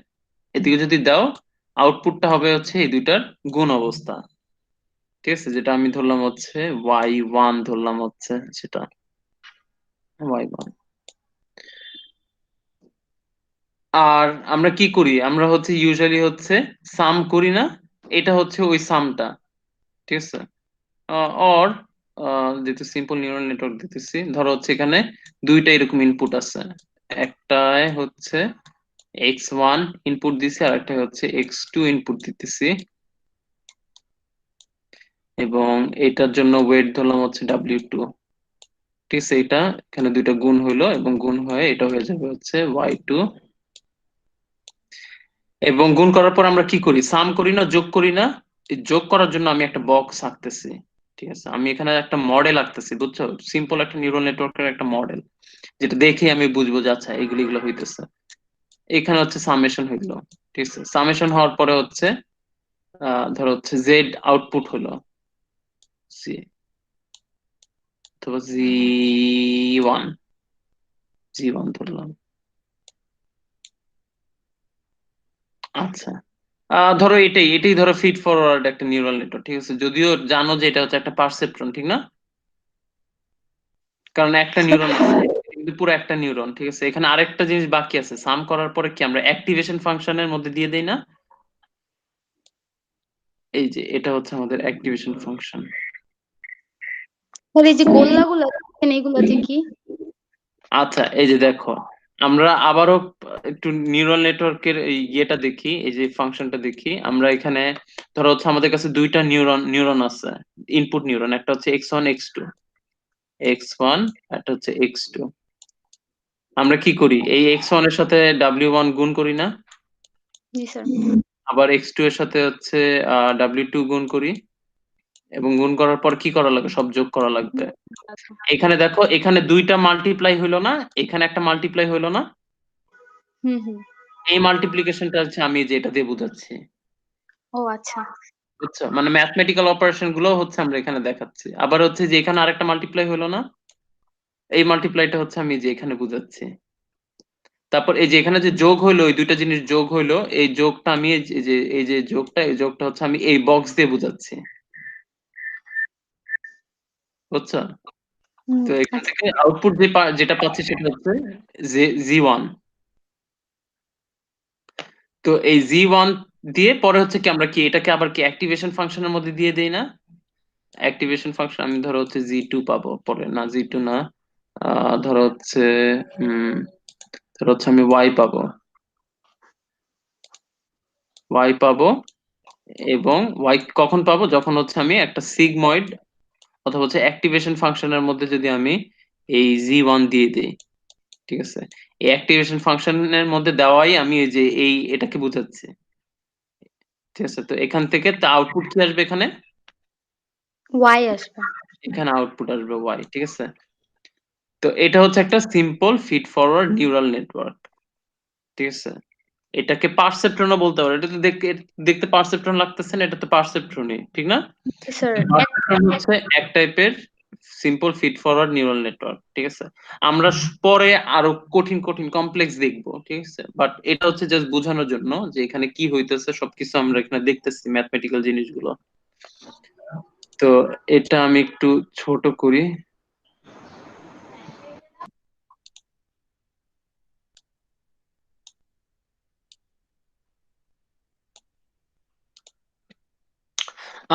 এদিকে যদি দাও আউটপুটটা হবে হচ্ছে এই দুইটার গুণ অবস্থা, ঠিক আছে? যেটা আমি ধরলাম হচ্ছে y1 ধরলাম হচ্ছে সেটা y1। আর আমরা কি করি, আমরা হচ্ছে ইউজুয়ালি হচ্ছে সাম করি না, এটা হচ্ছে ওই সামটা, ঠিক আছে? অর যেহেতু সিম্পল নিউরাল নেটওয়ার্ক দিতেছি, ধরো হচ্ছে এখানে দুইটা এরকম ইনপুট আছে, একটায় হচ্ছে x1 ইনপুট দিছি আর একটা হচ্ছে x2 ইনপুট দিতেছি, এবং এটার জন্য ওয়েট ধরলাম হচ্ছে w2, ঠিক আছে? এটা এখানে দুইটা গুণ হইলো এবং গুণ হয়ে এটা হয়ে যাবে হচ্ছে y2। এবং গুণ করার পর আমরা কি করি, সাম করি না, যোগ করি না? এই যোগ করার জন্য আমি একটা বক্স আঁকতেছি, ঠিক আছে? আমি এখানে একটা মডেল আঁকতেছি, বুঝছো? সিম্পল একটা নিউরাল নেটওয়ার্কের একটা মডেল, যেটা দেখে আমি বুঝবো যে আচ্ছা এগুলো এগুলো হইতেছে। এখানে হচ্ছে সামেশন হইলো, ঠিক আছে? সামেশন হওয়ার পরে হচ্ছে ধরো হচ্ছে জেড আউটপুট হলো সি অথবা জি ওয়ান, জি1 ধরলাম। আচ্ছা, ধরো এটাই এটাই ধরো ফিড ফরওয়ার্ড একটা নিউরাল নেটওয়ার্ক, ঠিক আছে? যদিও জানো যে এটা হচ্ছে একটা পারসেপ্ট্রন, ঠিক না? কারণ একটা নিউরন আছে, কিন্তু পুরো একটা নিউরন, ঠিক আছে? এখানে আরেকটা জিনিস বাকি আছে, সাম করার পরে কি আমরা অ্যাক্টিভেশন ফাংশনের মধ্যে দিয়ে দেই না? এই যে এটা হচ্ছে আমাদের অ্যাক্টিভেশন ফাংশন। তাহলে এই যে গোল্লাগুলো দেখেন এগুলাতে কি? আচ্ছা, এই যে দেখো, আমরা আবারও একটু নিউরাল নেটওয়ার্কের এই ইয়েটা দেখি, এই যে ফাংশনটা দেখি আমরা এখানে। ধরো হচ্ছে আমাদের কাছে দুইটা নিউরন আছে, ইনপুট নিউরন, একটা হচ্ছে x1 x2, x1 একটা হচ্ছে x2। আমরা কি করি, এই x1 এর সাথে w1 গুণ করি না? জি স্যার। আবার x2 এর সাথে হচ্ছে w2 গুণ করি, এবং গুণ করার পর কি করা লাগবে, সব যোগ করা লাগবে। এখানে দেখো, এখানে দুইটা মাল্টিপ্লাই হইলো না, এখানে একটা মাল্টিপ্লাই হইলো না? হুম হুম। এই মাল্টিপ্লিকেশনটা হচ্ছে আমি যেটা দিয়ে বোঝাচ্ছি, ও আচ্ছা। বুঝছো? মানে ম্যাথমেটিক্যাল অপারেশন গুলো হচ্ছে আমরা এখানে দেখাচ্ছি। আবার হচ্ছে যে এখানে আরেকটা মাল্টিপ্লাই হইলো না, এই মাল্টিপ্লাইটা হচ্ছে আমি যে এখানে বুঝাচ্ছি। তারপর এই যে এখানে যে যোগ হইলো, ওই দুইটা জিনিস যোগ হইলো, এই যোগটা আমি এই যে যোগটা, এই যোগটা হচ্ছে আমি এই বক্স দিয়ে বুঝাচ্ছি, বুঝছো? হুম। তো এখান আচ্ছা। থেকে আউটপুট যেটা পাচ্ছি সেটা হচ্ছে জি1। তো এই জি1 দিয়ে পরে হচ্ছে কি আমরা কি এটাকে আবার কি অ্যাক্টিভেশন ফাংশনের মধ্যে দিয়ে দেই না? অ্যাক্টিভেশন ফাংশন আমি ধরো হচ্ছে জি2 পাবো, পরে না জি2 না, ধরো হচ্ছে উম ধরো হচ্ছে আমি ওয়াই পাবো, এবং ওয়াই কখন পাবো, যখন হচ্ছে আমি একটা সিগময়েড অথবা হচ্ছে অ্যাক্টিভেশন ফাংশনের মধ্যে যদি আমি এই জি1 দিয়ে দিই, ঠিক আছে? এই অ্যাক্টিভেশন ফাংশনের মধ্যে দেওয়াই আমি এই যে এই এটাকে বুঝাচ্ছি, ঠিক আছে? তো এখান থেকে আউটপুট কি আসবে, এখানে ওয়াই আসবে। এখানে আউটপুট আসবে ওয়াই, ঠিক আছে? তো এটা হচ্ছে একটা simple feed forward neural network, ঠিক আছে? এটাকে পারসেপ্ট্রনও বলতে পারো, এটা তো দেখতে দেখতে পারসেপ্ট্রন লাগতেছে না, এটা তো পারসেপ্ট্রনই, ঠিক না? জি স্যার। পারসেপ্ট্রন হচ্ছে এক টাইপের simple feed forward neural network, ঠিক আছে? আমরা পরে আরো কঠিন কঠিন কমপ্লেক্স দেখবো, ঠিক আছে? বাট এটা হচ্ছে জাস্ট বোঝানোর জন্য যে এখানে কি হইতেছে সবকিছু আমরা এখানে দেখতেছি, ম্যাথমেটিক্যাল জিনিসগুলো। তো এটা আমি একটু ছোট করি।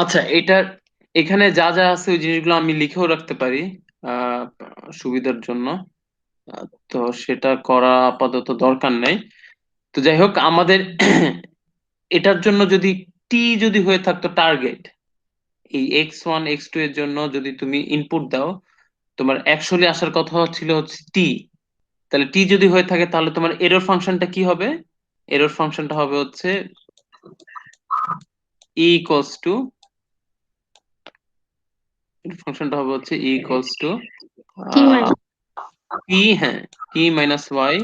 আচ্ছা, এটা এখানে যা যা আছে ওই জিনিসগুলো আমি লিখেও রাখতে পারি আহ সুবিধার জন্য। তো সেটা করা আপাতত দরকার নেই। তো যাই হোক, আমাদের এটার জন্য যদি টি যদি হয়ে থাকতো টার্গেট, এই x1 x2 এর জন্য যদি তুমি ইনপুট দাও, তোমার অ্যাকচুয়ালি আসার কথা ছিল হচ্ছে টি, তাহলে টি যদি হয়ে থাকে তাহলে তোমার এরর ফাংশনটা কি হবে? এরর ফাংশনটা হবে হচ্ছে e ইকুয়ালস টু, ফাংশনটা হবে হচ্ছে e ইকুয়ালস টু টি মানে টি, হ্যাঁ, টি মাইনাস ওয়াই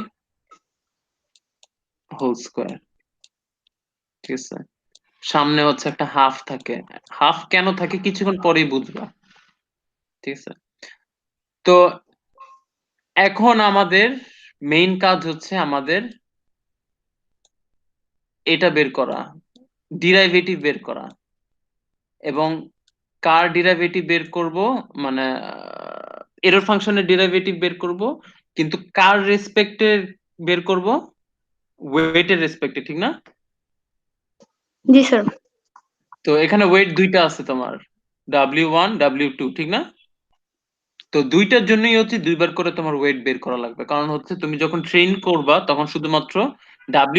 হোল স্কোয়ার। ঠিক আছে, সামনে হচ্ছে একটা হাফ থাকে। হাফ কেন থাকে কিছুক্ষণ পরেই বুঝবা। ঠিক আছে, তো এখন আমাদের মেইন কাজ হচ্ছে আমাদের এটা বের করা, ডিরাইভেটিভ বের করা। এবং কার ডেরিভেটিভ বের করব, মানে এরর ফাংশনের ডেরিভেটিভ বের করব, কিন্তু কার রেসপেক্টে বের করব? ওয়েটের রেসপেক্টে, ঠিক না? জি স্যার। তো এখানে ওয়েট দুইটা আছে তোমার, W1 W2, ঠিক না? তো দুইটার জন্যই হচ্ছে দুইবার করে তোমার ওয়েট বের করা লাগবে, কারণ হচ্ছে তুমি যখন ট্রেন করবা তখন শুধুমাত্র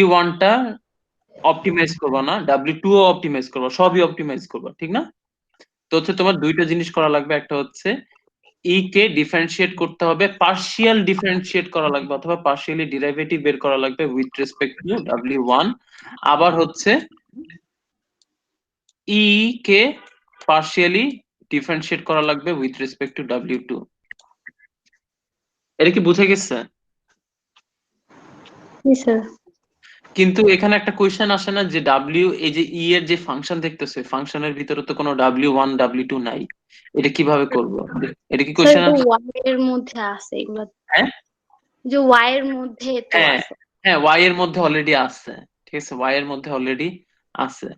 W1টা অপটিমাইজ করবা না, W2 ও অপটিমাইজ করবা, সবই অপটিমাইজ করবা, ঠিক না? তো হচ্ছে তোমার দুইটা জিনিস করা লাগবে, একটা হচ্ছে ই কে ডিফারেন্সিয়েট করতে হবে, পার্শিয়াল ডিফারেন্সিয়েট করা লাগবে অথবা পার্শিয়ালি ডেরিভেটিভ বের করা লাগবে উইথ রেসপেক্ট টু W1। আবার হচ্ছে ই কে পার্শিয়ালি ডিফারেন্সিয়েট করা লাগবে উইথ রেসপেক্ট টু W2। এটা কি বুঝে গেছে? জি স্যার। কিন্তু এখানে একটা কোয়েশ্চেন আসে না, যে ডাব্লিউ, এই যে ই এর যে ফাংশন দেখতেছে, ফাংশনের ভিতরে তো কোনো W1 W2 নাই, এটা কিভাবে করব? এটা কি স্যার কোয়েশ্চেন তো আছে? ওয়াই এর মধ্যে আছে এগুলো, হ্যাঁ, যে ওয়াই এর মধ্যে তো হ্যাঁ, আছে। হ্যাঁ, ওয়াই এর মধ্যে অলরেডি আছে। ঠিক আছে, ওয়াই এর মধ্যে অলরেডি আছে।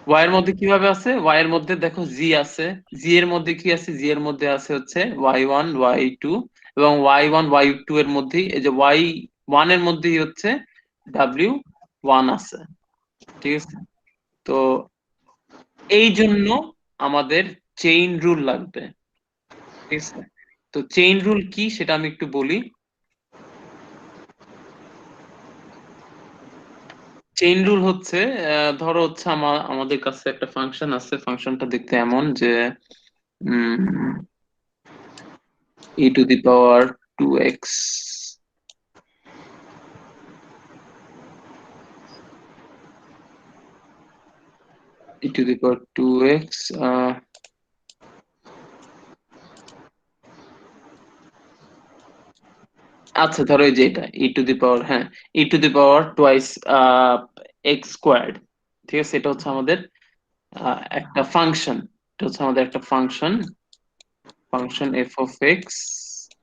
ওয়াই এর মধ্যে কিভাবে আছে? ওয়াই এর মধ্যে দেখো জি আছে, জি এর মধ্যে কি আছে? জি এর মধ্যে আছে হচ্ছে y1 y2, এবং y1 y2 এর মধ্যেই এই যে y1 এর মধ্যেই হচ্ছে w1 আছে। ঠিক আছে, তো এই জন্য আমাদের চেইন রুল লাগবে। ঠিক আছে, তো চেইন রুল কি সেটা আমি একটু বলি। চেইন রুল হচ্ছে, ধরো হচ্ছে আমাদের কাছে একটা ফাংশন আছে, ফাংশনটা দেখতে এমন যে e to the power 2x, e to the power 2x, আচ্ছা ধরো এই যে এটা e to the power, হ্যাঁ, e to the power twice x squared। ঠিক আছে, এটা হচ্ছে আমাদের একটা ফাংশন, এটা হচ্ছে আমাদের একটা function, function f of x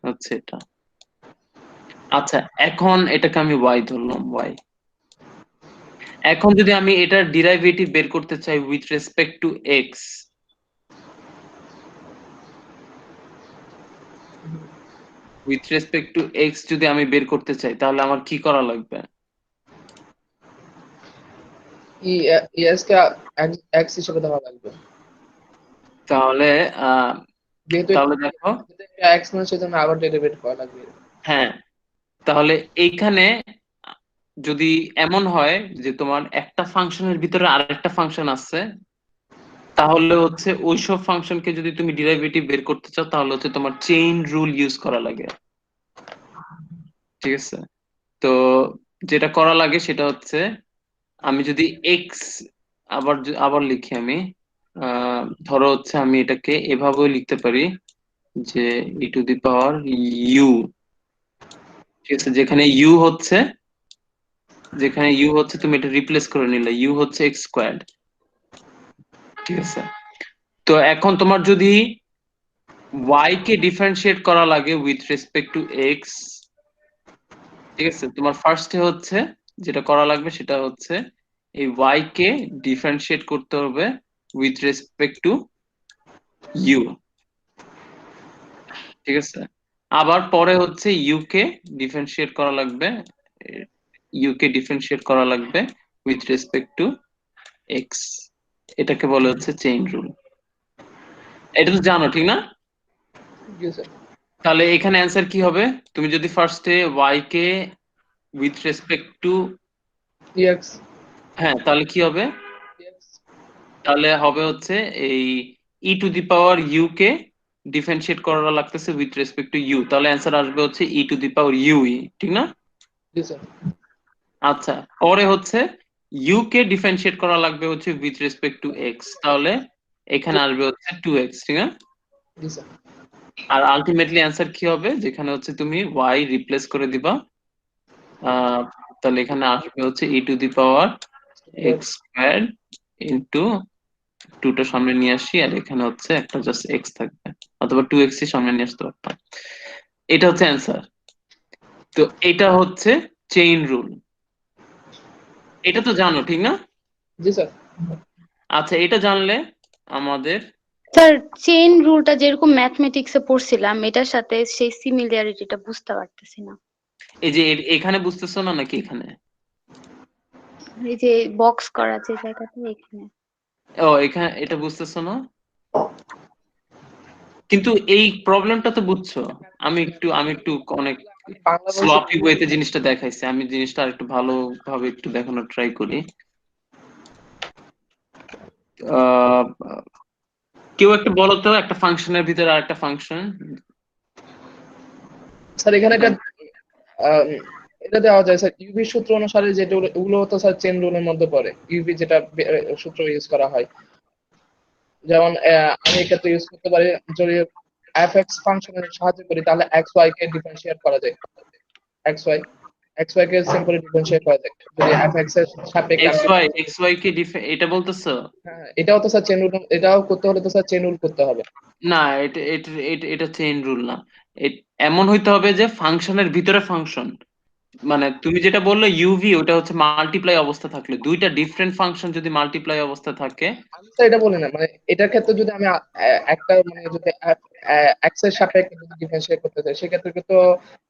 হচ্ছে এটা। আচ্ছা, এখন এটাকে আমি y ধরলাম, y। এখন যদি আমি এটার ডেরিভেটিভ বের করতে চাই with respect two x, with respect two x যদি আমি বের করতে চাই তাহলে আমার কি করা লাগবে? ইএস কে এক্স হিসেবে ধরা লাগবে, তাহলে আহ যেহেতু তাহলে দেখো, এটা এক্স মানে সেজন্য আবার ডেরিভেট করা লাগবে। হ্যাঁ, তাহলে এইখানে যদি এমন হয় যে তোমার একটা ফাংশনের ভিতরে আরেকটা ফাংশন আছে, তাহলে হচ্ছে ওইসব ফাংশনকে যদি তুমি ডেরিভেটিভ বের করতে চাও তাহলে হচ্ছে তোমার চেইন রুল ইউজ করা লাগে। ঠিক আছে, তো যেটা করা লাগে সেটা হচ্ছে, আমি যদি এক্স, আবার লিখি আমি, ধরো হচ্ছে আমি এটাকে এভাবেও লিখতে পারি যে ই টু দি পাওয়ার ইউ। ঠিক আছে, যেখানে ইউ হচ্ছে তুমি এটা রিপ্লেস করে নিলে, ইউ হচ্ছে এক্স স্কোয়ার্ড। ঠিক আছে, তো এখন তোমার যদি ওয়াই কে ডিফারেন্সিয়েট করা লাগে উইথ রেসপেক্ট টু এক্স, ঠিক আছে, তোমার ফার্স্টে হচ্ছে যেটা করা লাগবে সেটা হচ্ছে এই ওয়াই কে ডিফারেন্সিয়েট করতে হবে উইথ রেসপেক্ট টু ইউ। ঠিক আছে, আবার পরে হচ্ছে ইউ কে ডিফারেন্সিয়েট করা লাগবে, উইথ রেসপেক্ট টু এক্স। এটাকে বলে হচ্ছে চেইন রুল। এটা তো জানো, ঠিক না? জি স্যার। তাহলে এখানে অ্যান্সার কি হবে? তুমি যদি ফার্স্টে y K with respect two, dx হ্যাঁ তাহলে কি হবে? dx তাহলে হবে হচ্ছে এই e to the power u কে ডিফারেন্সিয়েট করা লাগতেছে উইথ রেসপেক্ট টু ইউ, তাহলে অ্যান্সার আসবে হচ্ছে e to the power U E, ঠিক না? জি স্যার আচ্ছা, পরে হচ্ছে ইউ কে ডিফারেন্সিয়েট করা লাগবে হচ্ছে উইথ রেসপেক্ট টু এক্স, তাহলে এখানে আসবে হচ্ছে 2x, ঠিক না? জি স্যার আর আলটিমেটলি অ্যান্সার কি হবে? যেখানে হচ্ছে তুমি y রিপ্লেস করে দিবা, আহ তাহলে এখানে আসবে হচ্ছে e to the power x square into, টুটা সামনে নিয়ে আসি আর এখানে হচ্ছে একটা জাস্ট এক্স থাকবে, অথবা 2x ই সামনে নিয়ে আসতে পারতাম। এটা হচ্ছে অ্যান্সার। তো এটা হচ্ছে চেইন রুল, এটা তো জানো ঠিক না? জি স্যার আচ্ছা, এটা জানলে আমাদের স্যার চেইন রুলটা যেরকম ম্যাথমেটিক্সে পড়ছিলাম এটার সাথে সেই সিমিলারিটিটা বুঝতে পারতেছি না। এই যে এখানে বুঝতেছো না নাকি এখানে? এই যে বক্স করা যে জায়গাটা এখানে। ও এখানে এটা বুঝতেছো না, কিন্তু এই প্রবলেমটা তো বুঝছো। আমি একটু অনেক আমি বাংলা বলছি স্লপি ওয়েতে জিনিসটা দেখাইছি, আমি জিনিসটা আরেকটু ভালোভাবে একটু দেখানোর ট্রাই করি। আহ কেউ একটা বলো তো একটা ফাংশনের ভিতরে আরেকটা ফাংশন। স্যার এখানে একটা আহ, এটা দেওয়া যায় স্যার ইউভি সূত্র অনুসারে যেটা ওগুলো তো স্যার চেন রুলের মধ্যে পড়ে ইউভি যেটা সূত্র ইউজ করা হয় যেমন আমি এক্ষেত্রে ইউজ করতে পারি যদি এফ এক্স ফাংশনের সাহায্য করি তাহলে এক্স ওয়াই কে ডিফারেন্সিয়েট করা যায় এক্স ওয়াই কে সিম্পলি ডিফারেন্সিয়েট করা যায় যদি এফ এক্স এর সাপেক্ষে আমি এক্স ওয়াই কে এটা বলতেছো? হ্যাঁ এটাও তো স্যার চেন রুল এটাও করতে হলে তো স্যার চেন রুল করতে হবে না, এটা চেইন রুল না। এমন হইতে হবে যে ফাংশনের ভিতরে ফাংশন, মানে তুমি যেটা বললে ইউভি, ওটা হচ্ছে মাল্টিপ্লাই অবস্থা থাকলে, দুইটা ডিফারেন্ট ফাংশন যদি মাল্টিপ্লাই অবস্থা থাকে। আমি স্যার এটা বলি না মানে এটার ক্ষেত্রে যদি আমি একটা মানে যদি এক্স এর সাপেক্ষে যদি ডিফারেন্সিয়েট করতে চাই সেক্ষেত্রে তো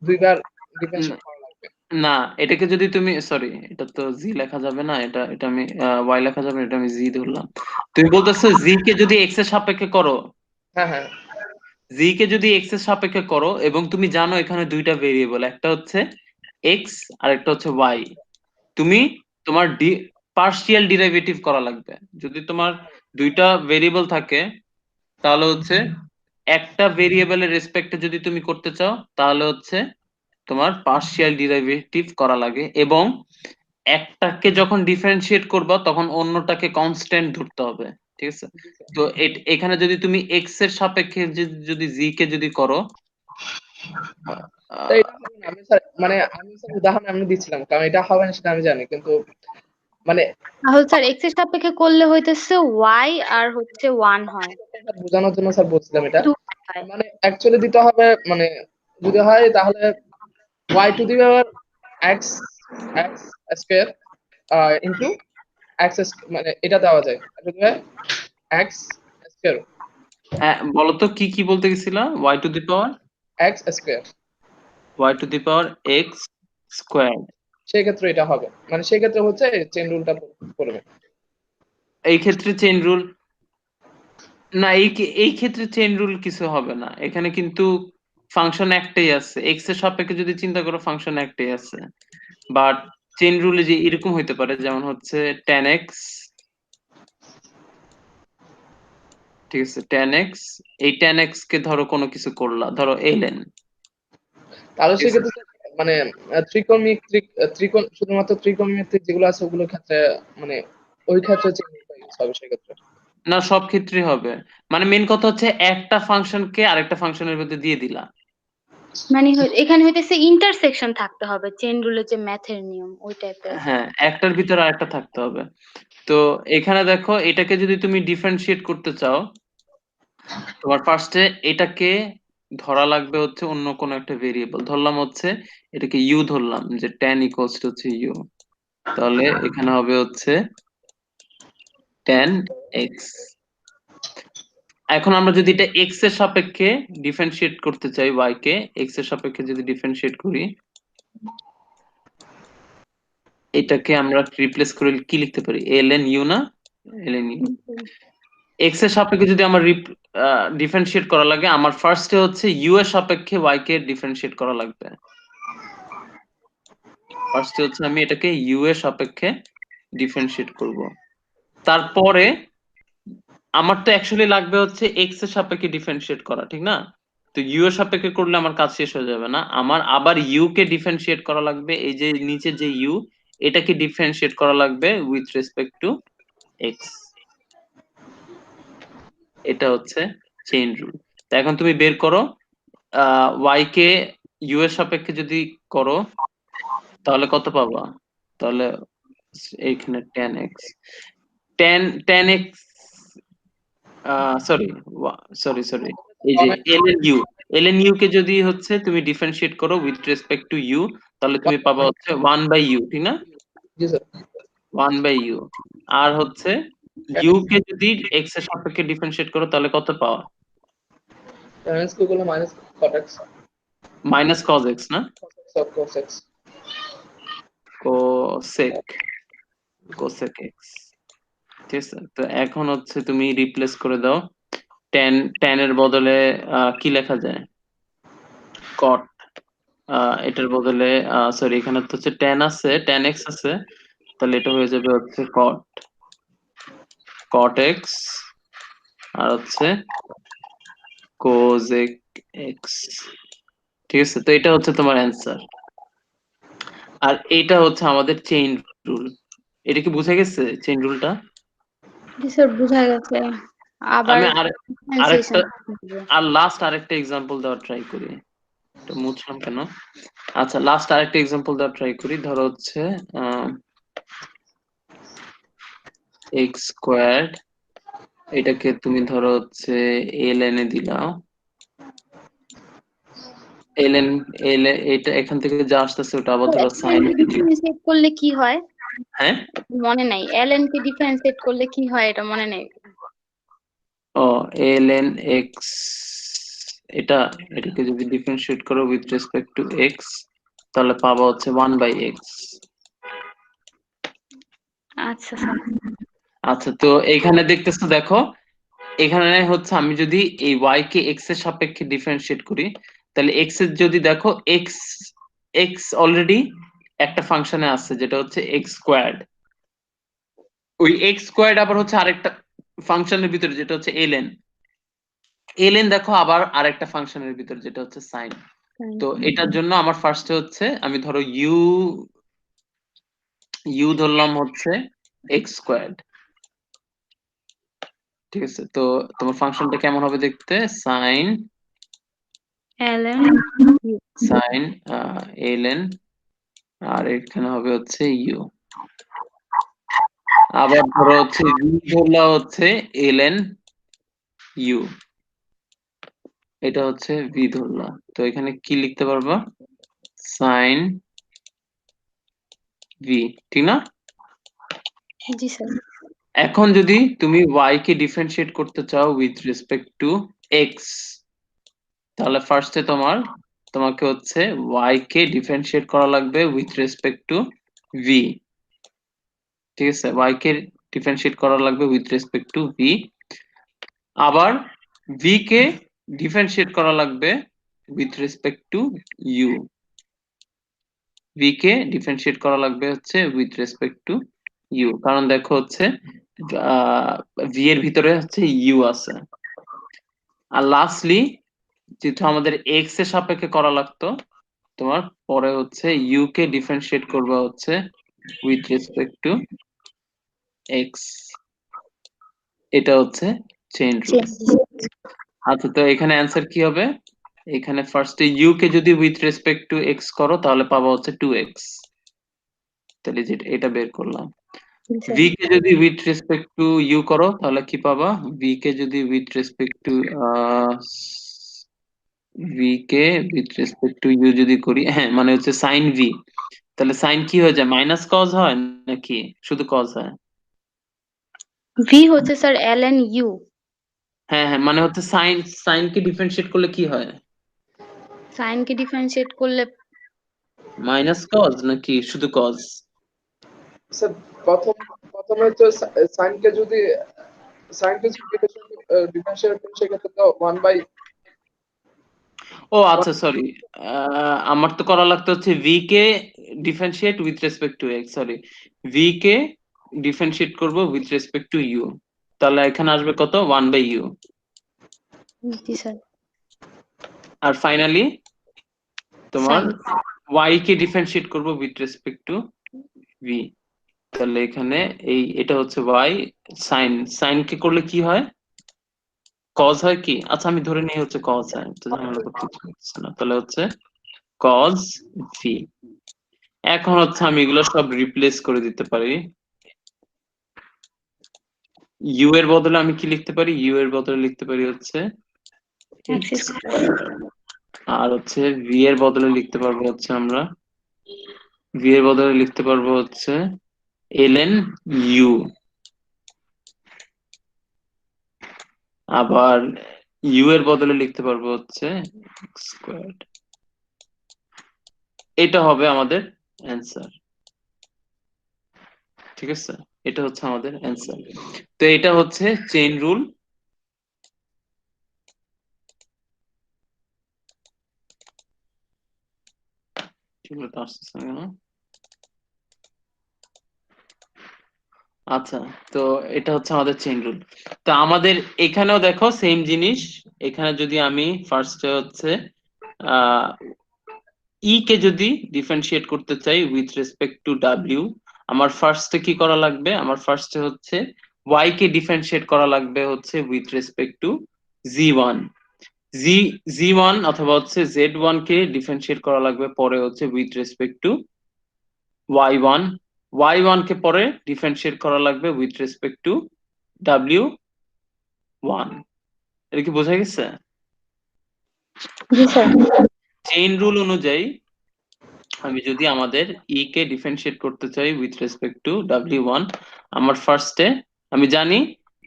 দুইবার ডিফারেন্সিয়েট করা লাগবে না, এটাকে যদি তুমি, সরি, এটা তো জি লেখা যাবে না, এটা এটা আমি ওয়াই লেখা যাবে না, এটা আমি জি ধরলাম। তুমি বলতেছো জি কে যদি এক্স এর সাপেক্ষে করো, হ্যাঁ হ্যাঁ জি কে যদি এক্স এর সাপেক্ষে করো এবং তুমি জানো এখানে দুইটা ভেরিয়েবল, একটা হচ্ছে এক্স আর একটা হচ্ছে ওয়াই, তুমি তোমার পার্শিয়াল ডেরিভেটিভ করা লাগবে। যদি তোমার দুইটা ভেরিয়েবল থাকে তাহলে হচ্ছে একটা ভেরিয়েবলের রেসপেক্টে যদি তুমি করতে চাও তাহলে হচ্ছে তোমার পার্শিয়াল ডেরিভেটিভ করা লাগে, এবং একটাকে যখন ডিফারেন্সিয়েট করবা তখন অন্যটাকে কনস্ট্যান্ট ধরতে হবে, ঠিক আছে? তো এখানে যদি তুমি এক্স এর সাপেক্ষে যদি জি কে যদি করো, স্যার আহ, এটা হবে না আমি স্যার উদাহরণ আমি দিচ্ছিলাম কারণ এটা হবে না সেটা আমি জানি কিন্তু মানে তাহলে স্যার এক্স এর সাপেক্ষে করলে হইতেছে ওয়াই আর হচ্ছে ওয়ান হয়, এটা বোঝানোর জন্য স্যার বলছিলাম এটা টু হয়। মানে অ্যাকচুয়ালি দিতে হবে মানে যদি হয় তাহলে y two the power x x square into x মানে এটা দেওয়া যায় যদি হয় x স্কয়ার হ্যাঁ বলো তো কি কি বলতে গেছিলা? x square Y to the power x square. সেই ক্ষেত্রে এটা হবে মানে সেই ক্ষেত্রে হচ্ছে চেন রুলটা পড়বে এই ক্ষেত্রে চেইন রুল, না এই ক্ষেত্রে চেইন রুল কিছু হবে না, এখানে কিন্তু ফাংশন একটাই আছে, এক্স এর সাপেক্ষে যদি চিন্তা করো ফাংশন একটাই আছে। বাট চেইন রুলে যে এরকম হইতে পারে, যেমন হচ্ছে tan x, ঠিক আছে, tan x, এই tan x কে ধরো কোনো কিছু করলা, ধরো ln, তাহলে ঠিক সেই আছে? ক্ষেত্রে মানে ত্রিকোণ শুধুমাত্র ত্রিকোণমিতিক যেগুলো আছে ওগুলোর ক্ষেত্রে মানে ওই ক্ষেত্রে চেন রুলটা ইউজ হবে সেই ক্ষেত্রে না, সব ক্ষেত্রেই হবে, মানে মেন কথা হচ্ছে একটা ফাংশনকে আরেকটা ফাংশনের মধ্যে দিয়ে দিলা। মানে এখানে হইতেছে ইন্টারসেকশন থাকতে হবে চেইন রুলের যে ম্যাথের নিয়ম ওই টাইপের। হ্যাঁ, একটার ভিতরে আরেকটা থাকতে হবে। তো এখানে দেখো, এটাকে যদি তুমি ডিফারেন্সিয়েট করতে চাও, তোমার ফার্স্টে এটাকে ধরা লাগবে হচ্ছে অন্য কোনো একটা ভেরিয়েবল, ধরলাম হচ্ছে এটাকে ইউ ধরলাম, যে tan ইকুয়ালস টু হচ্ছে ইউ, তাহলে এখানে হবে হচ্ছে tan x। এখন আমরা যদি এটা x এর সাপেক্ষে ডিফারেন্সিয়েট করতে চাই, y কে x এর সাপেক্ষে যদি ডিফারেন্সিয়েট করি, এটাকে আমরা রিপ্লেস করে কি লিখতে পারি? ln u, না ln u, এক্স এর সাপেক্ষে যদি আমার ডিফারেন্সিয়েট করা লাগে, আমার ফার্স্টে হচ্ছে ইউ এর সাপেক্ষে ওয়াই কে ডিফারেন্সিয়েট করা লাগবে। ফার্স্টে হচ্ছে আমি এটাকে ইউ এর সাপেক্ষে ডিফারেন্সিয়েট করব। তারপরে আমার তো অ্যাকচুয়ালি লাগবে হচ্ছে এক্স এর সাপেক্ষে ডিফারেন্সিয়েট করা, ঠিক না? তো ইউ এর সাপেক্ষে করলে আমার কাজ শেষ হয়ে যাবে না, আমার আবার ইউ কে ডিফারেন্সিয়েট করা লাগবে, এই যে নিচে যে ইউ, এটাকে ডিফারেন্সিয়েট করা লাগবে উইথ রেসপেক্ট টু এক্স। এটা হচ্ছে চেইন রুল। তো এখন তুমি বের করো, ওয়াই কে ইউ এর সাপেক্ষে যদি করো তাহলে কত পাবা? তাহলে এইখানে tan x, tan x, sorry sorry sorry, এই যে ln u কে যদি হচ্ছে তুমি ডিফারেন্সিয়েট করো উইথ রেসপেক্ট টু ইউ, তাহলে তুমি পাবা হচ্ছে 1/u, ঠিক না? জি স্যার। 1/u। আর হচ্ছে u কে যদি x এর সাপেক্ষে ডিফারেন্সিয়েট করো তাহলে কত পাওয়া? tan x কে করলে minus cot x minus cos x, না? cos x cosec x, ঠিক আছে। তো এখন হচ্ছে তুমি রিপ্লেস করে দাও, tan এর বদলে কি লেখা যায়? cot। এটার বদলে সরি, এখানে তো হচ্ছে tan আছে, tan x আছে, তাহলে এটা হয়ে যাবে হচ্ছে cot x আর হচ্ছে cosec x, ঠিক আছে। তো এটা হচ্ছে তোমার অ্যান্সার, আর এইটা হচ্ছে আমাদের চেইন রুল। এটা কি বুঝে গেছে চেইন রুলটা? জি স্যার, বোঝা গেছে। আবার আমি আরেকটা differentiation লাস্ট আরেকটা এক্সাম্পল দেওয়ার ট্রাই করি। এটা মুছলাম কেন? আচ্ছা, লাস্ট আরেকটা এক্সাম্পল দেওয়ার ট্রাই করি। ধরো হচ্ছে x স্কোয়ার্ড, এটাকে তুমি ধরো হচ্ছে ln এ দিলাও, ln এটা এখান থেকে যা আসতেছে ওটা আবার ধরো সাইন। ডিফারেন্সিয়েট করলে কি হয় হ্যাঁ, মনে নাই, ln কে ডিফারেন্সিয়েট করলে কি হয় এটা মনে নেই। ও ln x, এটাকে যদি ডিফারেন্সিয়েট করো উইথ রেসপেক্ট টু x তাহলে পাবো হচ্ছে 1/x। আচ্ছা স্যার। আচ্ছা, তো এইখানে দেখতেছো, দেখো এখানে হচ্ছে আমি যদি এই y কে x এর সাপেক্ষে ডিফারেন্সিয়েট করি, তাহলে x এর যদি দেখো x x অলরেডি একটা ফাংশনে আছে যেটা হচ্ছে x স্কোয়ার্ড, ওই x স্কোয়ার্ড আবার হচ্ছে আরেকটা ফাংশনের ভিতরে যেটা হচ্ছে ln দেখো আবার আরেকটা ফাংশনের ভিতরে যেটা হচ্ছে সাইন। তো এটার জন্য আমার ফার্স্টে হচ্ছে আমি ধরো ইউ ধরলাম হচ্ছে x স্কোয়ার্ড, ঠিক আছে। তো তোমার ফাংশনটা কেমন হবে দেখতে? সাইন ln সাইন ln, আর এখানে হবে হচ্ছে ইউ। আবার ধরো হচ্ছে v ধরলা হচ্ছে ln ইউ, এটা হচ্ছে v ধরলা। তো এখানে কি লিখতে পারবা? সাইন v, ঠিক না? জি স্যার। এখন যদি তুমি y কে ডিফারেন্সিয়েট করতে চাও উইথ রেসপেক্ট টু x, তাহলে ফার্স্টে তোমাকে হচ্ছে y কে ডিফারেন্সিয়েট করা লাগবে উইথ রেসপেক্ট টু v, ঠিক আছে। y কে ডিফারেন্সিয়েট করা লাগবে উইথ রেসপেক্ট টু v, আবার v কে ডিফারেন্সিয়েট করা লাগবে with respect two u, v K differentiate করা লাগবে হচ্ছে উইথ রেসপেক্ট টু u, কারণ দেখো হচ্ছে v এর ভিতরে হচ্ছে u আছে। আর লাস্টলি যেহেতু আমাদের x এর সাপেক্ষে করা লাগতো, তোমার পরে হচ্ছে u কে ডিফারেন্সিয়েট করবা হচ্ছে উইথ রেসপেক্ট টু x, এটা হচ্ছে চেইন রুল। আচ্ছা, তো এখানে অ্যান্সার কি হবে? এখানে ফার্স্টে u কে যদি উইথ রেসপেক্ট টু x করো তাহলে পাবা হচ্ছে 2x, তাহলে যেটা এটা বের করলাম। v কে যদি উইথ রেসপেক্ট টু u করো তাহলে কি পাবা? v কে যদি with respect two v K with respect two u যদি করি, হ্যাঁ মানে হচ্ছে সাইন v, তাহলে সাইন কি হয়ে যায়? মাইনাস কজ হয় নাকি শুধু কজ হয়? v হচ্ছে স্যার ln u। হ্যাঁ হ্যাঁ, মানে হচ্ছে সাইন কে ডিফারেন্সিয়েট করলে কি হয়? সাইন কে ডিফারেন্সিয়েট করলে মাইনাস কজ নাকি শুধু কজ? স্যার প্রথমে তো সাইন কে যদি সায়েন্টিস্ট ডিফারেন্সিয়েট করতে সেক্ষেত্রে তো 1/1। ও আচ্ছা সরি, আমার তো করা লাগতো হচ্ছে V K differentiate with respect two x, sorry, V K differentiate করব উইথ রেসপেক্ট টু ইউ, তাহলে এখানে আসবে কত 1/u। জি স্যার। আর ফাইনালি তোমার সাইন। y কে ডিফারেন্সিয়েট করব উইথ রেসপেক্ট টু ভি, তাহলে এখানে এটা হচ্ছে y। সাইন কে করলে কি হয়, কজ হয় কি, আচ্ছা আমি ধরে নিই হচ্ছে কজ হয়, তো ঝামেলা করতে ইচ্ছে করছে না, তাহলে হচ্ছে কজ ভি। এখন হচ্ছে আমি এগুলো সব রিপ্লেস করে দিতে পারি। ইউ এর বদলে আমি কি লিখতে পারি, ইউ এর বদলে লিখতে পারি হচ্ছে এক্স x স্কয়ার। আর হচ্ছে ভি এর বদলে লিখতে পারবো হচ্ছে আমরা, ভি এর বদলে লিখতে পারবো হচ্ছে ln ইউ, আবার ইউ এর বদলে লিখতে পারবো হচ্ছে x স্কয়ার্ড। এটা হবে আমাদের অ্যান্সার, ঠিক আছে, এটা হচ্ছে আমাদের অ্যান্সার। তো এটা হচ্ছে চেইন রুল। আচ্ছা, তো এটা হচ্ছে আমাদের চেইন রুল। তো আমাদের এখানেও দেখো সেম জিনিস, এখানে যদি আমি ফার্স্টে হচ্ছে আহ ই কে যদি ডিফারেন্সিয়েট করতে চাই উইথ রেসপেক্ট টু ডাব্লিউ, আমার ফার্স্টে কি করা লাগবে, আমার ফার্স্টে হচ্ছে ওয়াই কে ডিফারেন্সিয়েট করা লাগবে হচ্ছে with respect to G one, G G one অথবা হচ্ছে জেড ওয়ান কে ডিফারেন্সিয়েট করা লাগবে পরে হচ্ছে with respect to y one, Y one কে পরে ডিফারেন্সিয়েট করা লাগবে with respect to W one. এটা কি বোঝা গেছে? জি স্যার। চেইন রুল অনুযায়ী আমি যদি আমাদের ই কে ডিফারেন্সিয়েট করতে চাই with respect to W one, আমার ফার্স্টে আমি জানি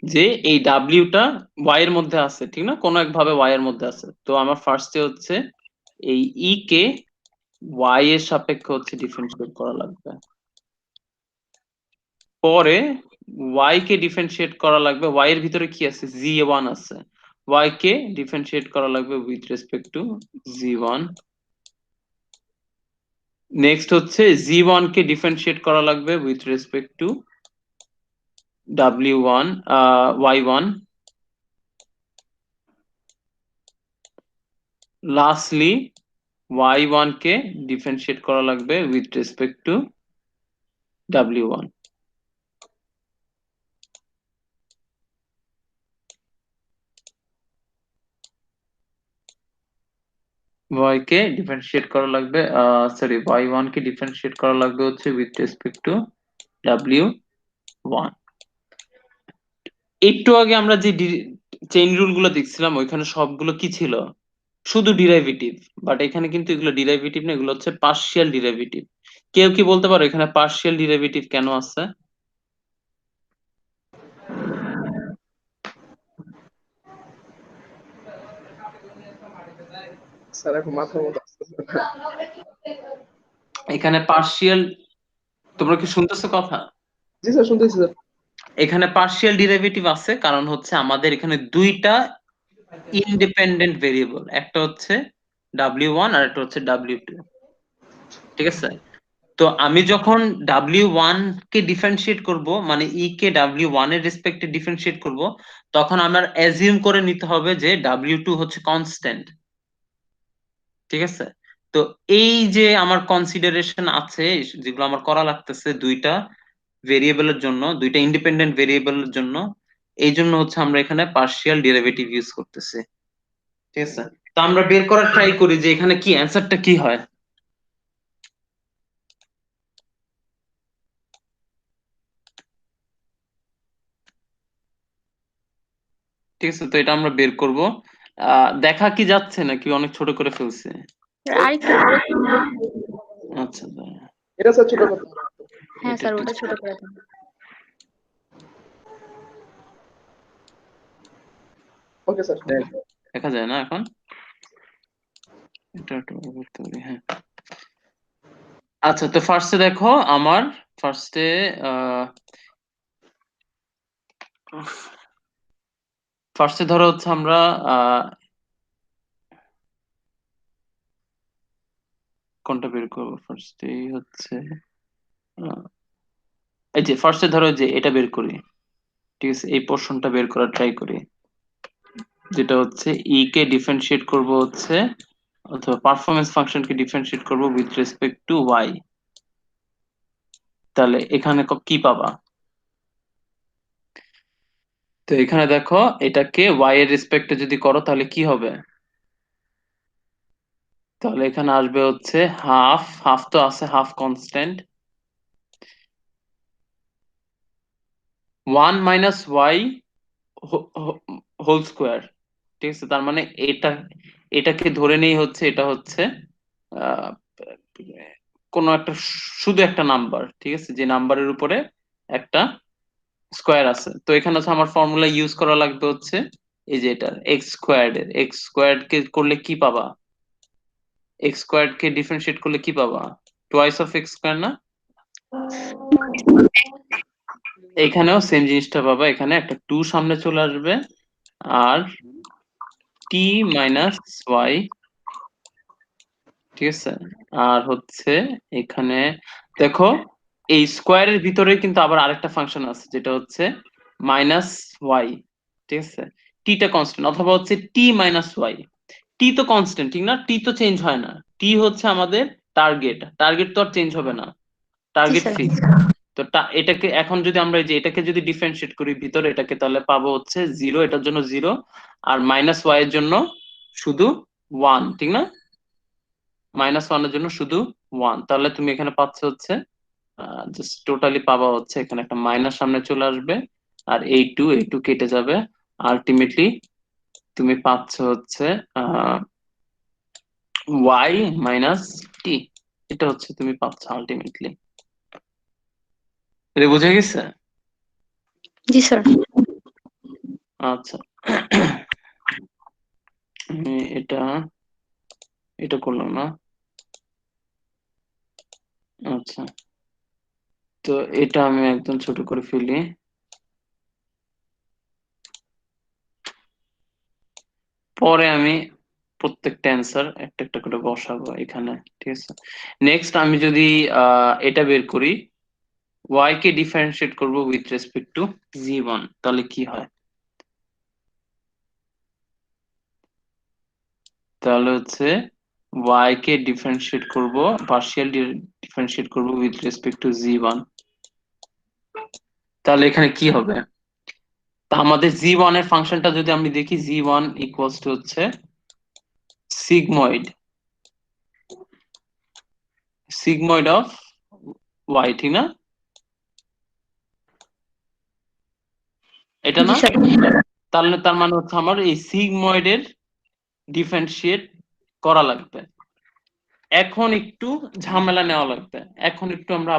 যে এই ডাব্লিউটা ওয়াই এর মধ্যে আছে, ঠিক না, কোনো এক ভাবে ওয়াই এর মধ্যে আছে, তো আমার ফার্স্টে হচ্ছে এই ই কে ওয়াই এর সাপেক্ষে হচ্ছে ডিফারেন্সিয়েট করা লাগবে, পরে ওয়াই কে ডিফারেন্সিয়েট করা লাগবে, ওয়াই এর ভিতরে কি আছে, জি ওয়ান আছে, ওয়াই কে ডিফারেন্সিয়েট করা লাগবে with respect to G one. Next হচ্ছে জি ওয়ান কে ডিফারেন্সিয়েট করা লাগবে with respect to W one, Y one. Lastly Y one কে ডিফারেন্সিয়েট করা লাগবে with respect to W one. Y কে ডিফারেন্সিয়েট করা লাগবে, সরি ওয়াই ওয়ান কে ডিফারেন্সিয়েট করা লাগবে হচ্ছে with respect to W one. একটু আগে আমরা যে চেইন রুল গুলো দেখছিলাম ওইখানে সবগুলো কি ছিল, শুধু ডিরাইভেটিভ, বাট এখানে কিন্তু এগুলো ডিরাইভেটিভ না, এগুলো হচ্ছে পার্শিয়াল ডিরাইভেটিভ। কেউ কি বলতে পারো এখানে পার্শিয়াল ডিরাইভেটিভ কেন আছে? স্যার এখন মাথার মধ্যে আসতেছে না। এখানে পার্শিয়াল, তোমরা কি শুনতেছো কথা? জি স্যার, শুনতেছি স্যার। এখানে পার্শিয়াল ডেরিভেটিভ আছে কারণ হচ্ছে আমাদের এখানে দুইটা ইন্ডিপেন্ডেন্ট ভেরিয়েবল, একটা হচ্ছে ডাব্লিউ ওয়ান আর একটা হচ্ছে ডাব্লিউ টু, ঠিক আছে। তো আমি যখন ডাব্লিউ ওয়ান কে ডিফারেন্সিয়েট করব, মানে ই কে ডাব্লিউ ওয়ান এর রেসপেক্টে ডিফারেন্সিয়েট করব, তখন আমার অ্যাজিউম করে নিতে হবে যে ডাব্লিউ টু হচ্ছে কনস্ট্যান্ট, ঠিক আছে। তো এই যে আমার কনসিডারেশন আছে যেগুলো আমার করা লাগতেছে দুইটা ভেরিয়েবলের জন্য, দুইটা ইন্ডিপেন্ডেন্ট ভেরিয়েবলের জন্য, এই জন্য হচ্ছে আমরা এখানে পার্শিয়াল ডেরিভেটিভ ইউজ করতেছি, ঠিক আছে। তো আমরা বের করার ট্রাই করি যে এখানে কি অ্যান্সারটা কি হয়। ঠিক আছে, তো এটা আমরা বের করব। দেখা কি যাচ্ছে নাকি অনেক ছোট করে ফেলছে? আরেকটু বড় করুন। আচ্ছা, এটা স্যার ছোট কথা। হ্যাঁ এটা স্যার, একটু ওটা ছোট করে দিন। Okay sir. দেখা যায় না এখন, এটা একটু বড় করতে পারি, হ্যাঁ। আচ্ছা, তো ফার্স্টে দেখো আমার ফার্স্টে ফার্স্টে ধরো হচ্ছে আমরা কোনটা বের করবো ফার্স্টে হচ্ছে এই যে ফার্স্টে ধরো যে এটা বের করি, ঠিক আছে, এই পোর্শনটা বের করার ট্রাই করি, যেটা হচ্ছে ই কে ডিফারেন্সিয়েট করব হচ্ছে, অথবা পারফরমেন্স ফাংশনকে ডিফারেন্সিয়েট করব উইথ রেসপেক্ট টু ওয়াই। তাহলে এখানে কি পাবা? তো এখানে দেখো এটাকে ওয়াই এর রেসপেক্টে যদি করো তাহলে কি হবে? তাহলে এখানে আসবে হচ্ছে হাফ, হাফ তো আছে, half constant, 1 - y whole square, ঠিক আছে। তার মানে এটা, এটাকে ধরে নেই হচ্ছে এটা হচ্ছে আহ, কোনো একটা, শুধু একটা নাম্বার, ঠিক আছে, যে নাম্বারের উপরে একটা স্কোয়ার আছে। তো এখানে হচ্ছে আমার ফর্মুলা ইউজ করা লাগবে হচ্ছে এই যে এটা এক্স স্কোয়ার্ড এর, এক্স স্কোয়ার্ড কে করলে কি পাবা? এক্স স্কোয়ার্ড কে ডিফারেন্সিয়েট করলে কি পাবা? টোয়াইস অফ এক্স স্কোয়ার না? এখানেও সেম জিনিসটা পাবা, এখানে একটা 2 সামনে চলে আসবে, আর টি মাইনাস ওয়াই, ঠিক আছে। আর হচ্ছে এখানে দেখো এই স্কোয়ারের ভিতরে কিন্তু আবার আরেকটা ফাংশন আছে, যেটা হচ্ছে মাইনাস ওয়াই, ঠিক আছে। টিটা কনস্ট্যান্ট, অথবা হচ্ছে টি মাইনাস ওয়াই। টি তো কনস্ট্যান্ট, ঠিক না? টি তো চেঞ্জ হয় না, টি হচ্ছে আমাদের টার্গেট, টার্গেট তো আর চেঞ্জ হবে না, জি টার্গেট স্যার। ফিক্স। তো এটাকে এখন যদি আমরা এই যে এটাকে যদি ডিফারেন্সিয়েট করি ভিতরে, এটাকে তাহলে পাবো হচ্ছে 0, এটার জন্য 0, আর মাইনাস ওয়াই এর জন্য শুধু 1, ঠিক না? -1 এর জন্য শুধু 1। তাহলে তুমি এখানে পাচ্ছ হচ্ছে জাস্ট টোটালি পাবা হচ্ছে এখানে একটা মাইনাস সামনে চলে আসবে, আর এই টু কেটে যাবে, আলটিমেটলি তুমি পাচ্ছ হচ্ছে ওয়াই মাইনাস টি। এটা হচ্ছে তুমি পাচ্ছ আলটিমেটলি। এটা বুঝে গেছে? জি স্যার। আচ্ছা, আমি এটা এটা করলাম না। আচ্ছা, তো এটা আমি একদম ছোট করে ফেলি, পরে আমি প্রত্যেকটা অ্যান্সার একটা একটা করে বসাবো এখানে, ঠিক আছে। নেক্সট আমি যদি এটা বের করি, y কে ডিফারেন্সিয়েট করব উইথ রেসপেক্ট টু g1, তাহলে কি হয়? তাহলে হচ্ছে y কে ডিফারেন্সিয়েট করব, পার্শিয়াল ডিফারেন্সিয়েট করব উইথ রেসপেক্ট টু g1, তাহলে এখানে কি হবে? তা আমাদের g1 এর ফাংশনটা যদি আমি দেখি, g1 ইকুয়ালস টু হচ্ছে সিগময়েড, সিগময়েড অফ y, ঠিক না? এটা জি না? স্যার। তাহলে তার মানে হচ্ছে আমার এই সিগময়েডের ডিফারেন্সিয়েট করা লাগবে। এখন একটু ঝামেলা নেওয়া লাগবে, এখন একটু আমরা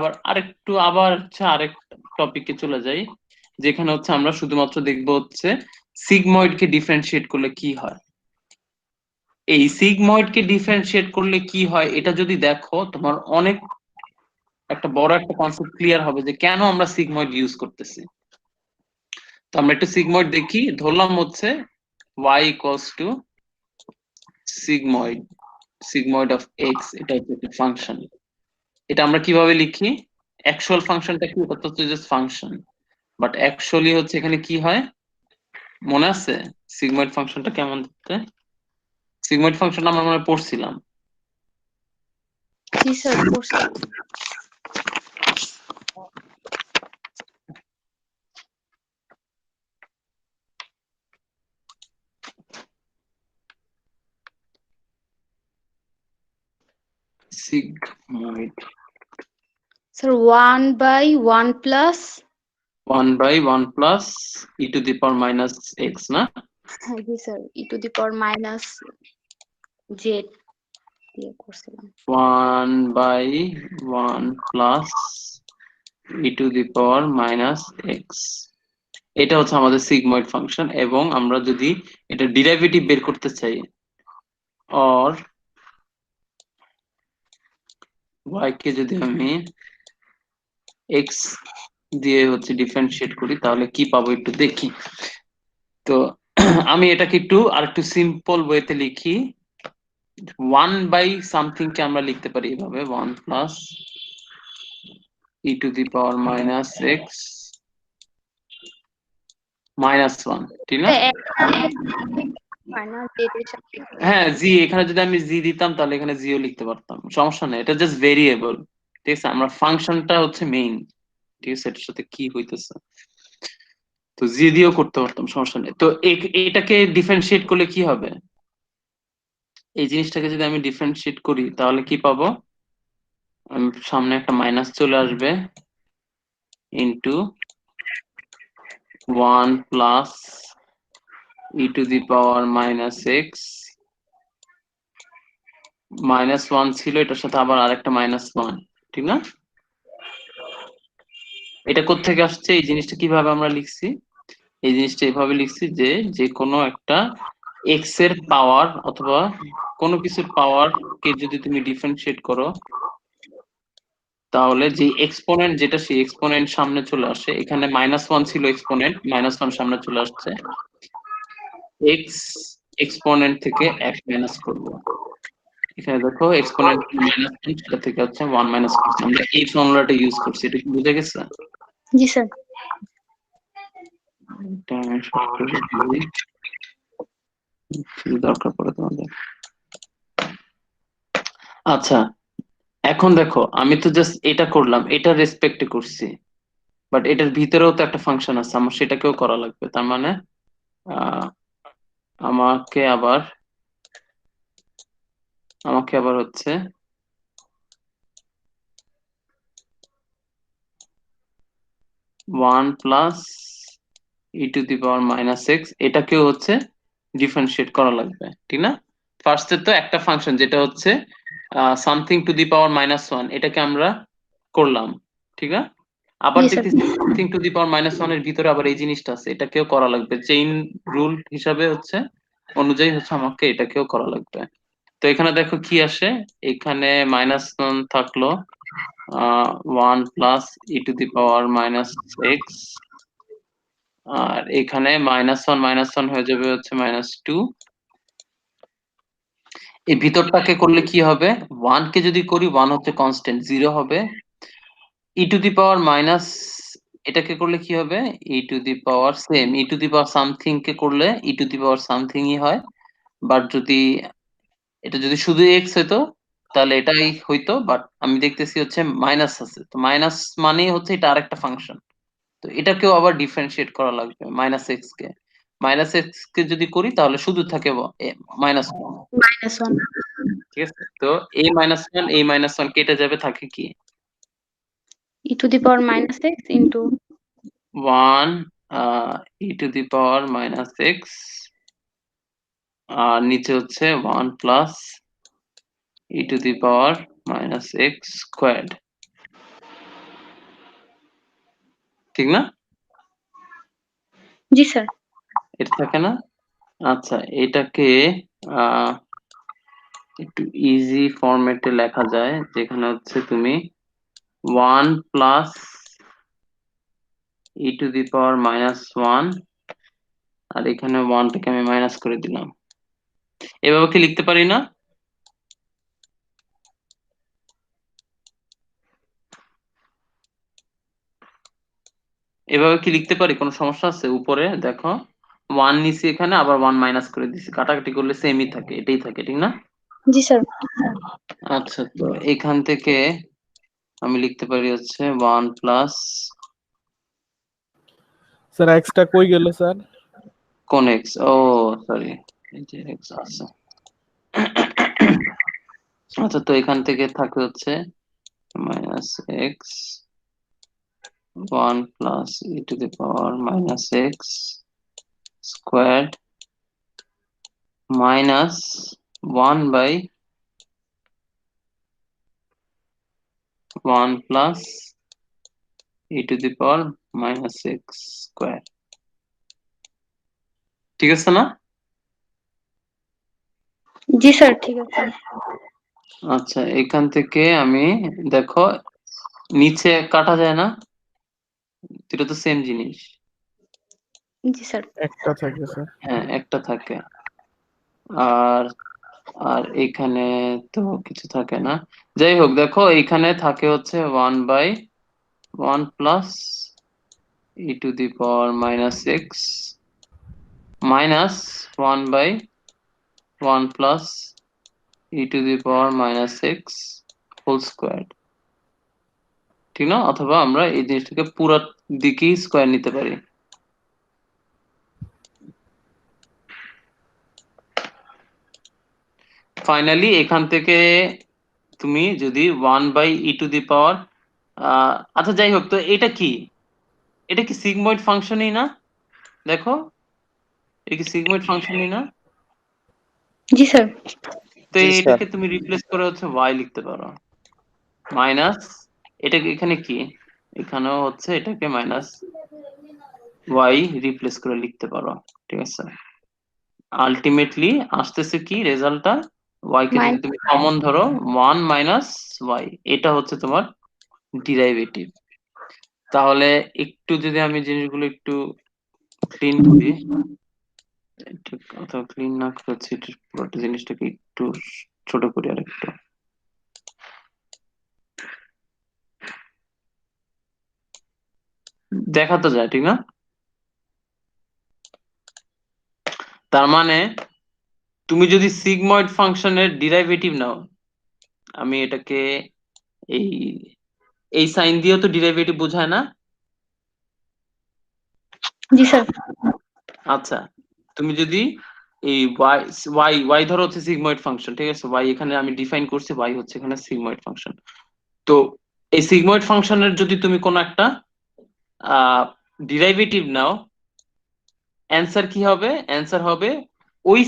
আবার হচ্ছে আরেক টপিকে চলে যাই, যেখানে হচ্ছে আমরা শুধুমাত্র দেখবো হচ্ছে সিগময়েড কে ডিফারেন্সিয়েট করলে কি হয়। এই সিগময়েড কে ডিফারেন্সিয়েট করলে কি হয়, এটা যদি দেখো তোমার অনেক একটা বড় একটা কনসেপ্ট ক্লিয়ার হবে যে কেন আমরা সিগময়েড ইউজ করতেছি। তো আমরা একটু সিগময়েড দেখি, ধরলাম হচ্ছে y equals to sigmoid, sigmoid of x, এটা হচ্ছে একটা ফাংশন। এটা আমরা কিভাবে লিখি? অ্যাকচুয়াল ফাংশনটা কি, এটা তো জাস্ট ফাংশন, বাট অ্যাকচুয়ালি হচ্ছে এখানে কি হয় মনে আছে? সিগময়েড ফাংশনটা কেমন দেখতে? সিগময়েড ফাংশন আমরা মনে হয় পড়ছিলাম। জি স্যার পড়ছিলাম। Sigmoid sir 1/1 plus, 1/1 plus E to the power minus x, না? হ্যাঁ জি স্যার, e⁻ জেড দিয়ে করছিলাম। 1/1 plus E to the power minus x, এটা হচ্ছে আমাদের সিগময়েড ফাংশন। এবং আমরা যদি এটা ডেরিভেটিভ বের করতে চাই, অর y কে যদি আমি x দিয়ে হচ্ছে ডিফারেন্সিয়েট করি, তাহলে কি পাবো একটু দেখি। তো আমি এটাকে একটু আরেকটু সিম্পল ওয়েতে লিখি। 1 বাই সামথিং কে আমরা লিখতে পারি এভাবে 1 plus e two the power minus x minus 1, ঠিক না? হয় না যে এটার সাথে হ্যাঁ, জি, এখানে যদি আমি জি দিতাম তাহলে এখানে জিও লিখতে পারতাম, সমস্যা নেই, এটা জাস্ট ভেরিয়েবল। ঠিক আছে, আমরা ফাংশনটা হচ্ছে মেইন, ঠিক আছে, এটার সাথে কি হইতেছে তো জি দিয়েও করতে পারতাম, সমস্যা নেই। তো এটাকে ডিফারেন্সিয়েট করলে কি হবে, এই জিনিসটাকে যদি আমি ডিফারেন্সিয়েট করি তাহলে কি পাবো, সামনে একটা মাইনাস চলে আসবে into 1 plus e two the power minus x minus 1 ছিল, এটার সাথে আবার আরেকটা মাইনাস 1, ঠিক না? এটা কোত্থেকে আসছে, এই জিনিসটা কিভাবে আমরা লিখছি, এই জিনিসটা এভাবে লিখছি যে যে কোনো একটা এক্স এর পাওয়ার অথবা কোনো কিছুর পাওয়ার কে যদি তুমি ডিফারেন্সিয়েট করো তাহলে যে এক্সপোনেন্ট যেটা সেই এক্সপোনেন্ট সামনে চলে আসে, এখানে -1 ছিল এক্সপোনেন্ট, -1 সামনে চলে আসছে, এক্স এক্সপোনেন্ট থেকে 1 মাইনাস করব, এখানে দেখো এক্সপোনেন্ট -1 সেটা থেকে হচ্ছে 1 মাইনাস করছি, আমরা এই ফর্মুলাটা ইউজ করছি, এটা কি বুঝে গেছে? জি স্যার। এটা আমি শর্ট করে দিই, যদি দরকার পড়ে তোমাদের। আচ্ছা, এখন দেখো আমি তো জাস্ট এটা করলাম, এটা রেসপেক্টে করছি, বাট এটার ভিতরেও তো একটা ফাংশন আছে, আমার সেটাকেও করা লাগবে, তার মানে আহ, আমাকে আবার হচ্ছে 1 plus E to the power minus x, এটাকেও হচ্ছে ডিফারেন্সিয়েট করা লাগবে, ঠিক না? ফার্স্টে তো একটা ফাংশন যেটা হচ্ছে সামথিং টু দি পাওয়ার -1, এটাকে আমরা করলাম, ঠিক না? আবার জি স্যার। দেখতেছি সামথিং টু দি পাওয়ার -1 এর ভিতরে আবার এই জিনিসটা আছে, এটাকেও করা লাগবে, চেইন রুল হিসাবে হচ্ছে অনুযায়ী হচ্ছে আমাকে এটাকেও করা লাগবে। তো এখানে দেখো কি আসে, এখানে -1 থাকলো 1 plus E to the power minus x, আর এখানে -1 হয়ে যাবে হচ্ছে -2। এই ভিতরটাকে করলে কি হবে, 1 কে যদি করি 1 হচ্ছে কনস্ট্যান্ট, 0 হবে, e to the power minus এটাকে করলে কি হবে, e to the power same, e to the power something কে করলে ই টু দি পাওয়ার সামথিংই হয়, বাট যদি এটা যদি শুধু এক্স হতো তাহলে এটাই হইতো, বাট আমি দেখতেছি হচ্ছে মাইনাস আছে, তো মাইনাস মানেই হচ্ছে এটা আরেকটা ফাংশন, তো এটাকেও আবার ডিফারেন্সিয়েট করা লাগবে, মাইনাস এক্স কে যদি করি তাহলে শুধু থাকে -1, -1 ঠিক আছে? তো এই -1 কেটে যাবে, থাকে কি e to the power minus x into 1 e to the power minus x, আর নিচে হচ্ছে 1 plus E to the power minus x squared, ঠিক না? জি স্যার। এটা থাকে না? আচ্ছা, এটাকে আহ একটু ইজি ফরম্যাটে লেখা যায়, যেখানে হচ্ছে তুমি 1 প্লাস ই টু দি পাওয়ার -1, আর এখানে 1টাকে আমি মাইনাস করে দিলাম, এভাবে কি লিখতে পারি না? এভাবে কি লিখতে পারি, কোনো সমস্যা আছে? উপরে দেখো 1 নিচে, এখানে আবার 1 মাইনাস করে দিছি, কাটাকাটি করলে সেমই থাকে, এটাই থাকে, ঠিক না? জি স্যার। আচ্ছা, তো এখান থেকে আমি লিখতে পারি হচ্ছে 1 প্লাস, স্যার এক্সটা কই গেল স্যার? কোন এক্স? ও সরি, এই যে এক্স আছে। আচ্ছা, তো এখান থেকে থাকে হচ্ছে minus X 1 plus E to the power minus x squared minus 1 by 1 plus E to the power minus X square, ঠিক আছে না? জি স্যার ঠিক আছে। আচ্ছা, এখান থেকে আমি দেখো নিচে কাটা যায় না, এটা তো সেম জিনিস, জি স্যার। একটা থাকে স্যার। হ্যাঁ একটা থাকে। আর আর এখানে তো কিছু থাকে না। যাই হোক দেখো এইখানে থাকে হচ্ছে 1/1 plus e⁻⁻x minus 1/1 plus e⁻⁻x whole square, ঠিক না? অথবা আমরা এই জিনিসটাকে পুরো দিকেই স্কোয়ার নিতে পারি। ফাইনালি এখান থেকে তুমি যদি 1/e⁻, আচ্ছা যাই হোক, তো এটা কি, এটা কি সিগময়েড ফাংশনই না? দেখো এটা কি সিগময়েড ফাংশনই না? জি স্যার। তো জি স্যার। এটাকে তুমি রিপ্লেস করে হচ্ছে y লিখতে পারো মাইনাস, এটা এখানে কি, এখানেও হচ্ছে এটাকে মাইনাস y রিপ্লেস করে লিখতে পারো, ঠিক আছে? আলটিমেটলি আসতেছে কি রেজাল্টটা, y কে যদি তুমি কমন ধরো 1 মাইনাস y, এটা হচ্ছে তোমার ডিরাইভেটিভ। তাহলে একটু যদি আমি জিনিসগুলো একটু ক্লিন করি, অথবা ক্লিন না করছি, পুরোটা জিনিসটাকে একটু ছোট করি আর একটু। দেখা তো যায়, ঠিক না? তার মানে তুমি যদি সিগময়েড ফাংশনের ডিরাইভেটিভ নাও, আমি এটাকে এই এই সাইন দিয়েও তো ডেরিভেটিভ বোঝায় না? জি স্যার। আচ্ছা, তুমি যদি এই y ধরো হচ্ছে সিগময়েড ফাংশন, ঠিক আছে? y এখানে আমি ডিফাইন করছি, y হচ্ছে এখানে সিগময়েড ফাংশন। তো এই সিগময়েড ফাংশনের যদি তুমি কোনো একটা ডেরিভেটিভ নাও, অ্যানসার কি হবে? অ্যানসার হবে ওই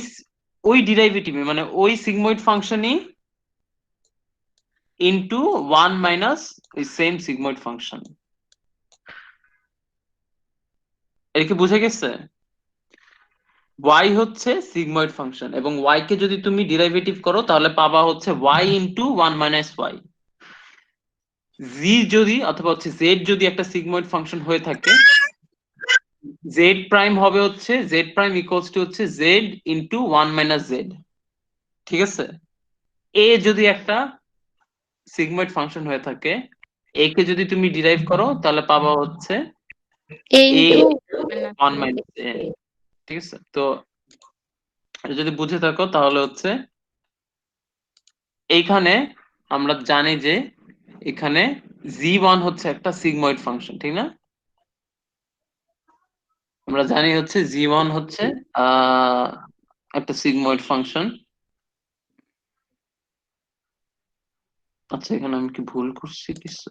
ওই ডেরিভেটিভ মানে ওই সিগময়েড ফাংশনই ইনটু 1 মাইনাস ওই সেম সিগময়েড ফাংশন। এটা কি বুঝে গেছে? y হচ্ছে সিগময়েড ফাংশন এবং y কে যদি তুমি ডেরিভেটিভ করো তাহলে পাবা হচ্ছে y into 1 minus y। z যদি অথবা হচ্ছে z যদি একটা সিগময়েড ফাংশন হয়ে থাকে, z প্রাইম হবে হচ্ছে z প্রাইম ইকুয়ালস টু হচ্ছে z ইনটু 1 মাইনাস z, ঠিক আছে? a যদি একটা সিগময়েড ফাংশন হয়ে থাকে, a কে যদি তুমি ডিরাইভ করো তাহলে পাবা হচ্ছে a a into 1 minus a, ঠিক আছে? তো এটা যদি বুঝে থাকো তাহলে হচ্ছে এইখানে আমরা জানি যে এখানে g1 হচ্ছে একটা সিগময়েড ফাংশন, ঠিক না? আমরা জানি হচ্ছে g1 হচ্ছে একটা সিগময়েড ফাংশন। আচ্ছা এখানে আমি কি ভুল করছি কিছু?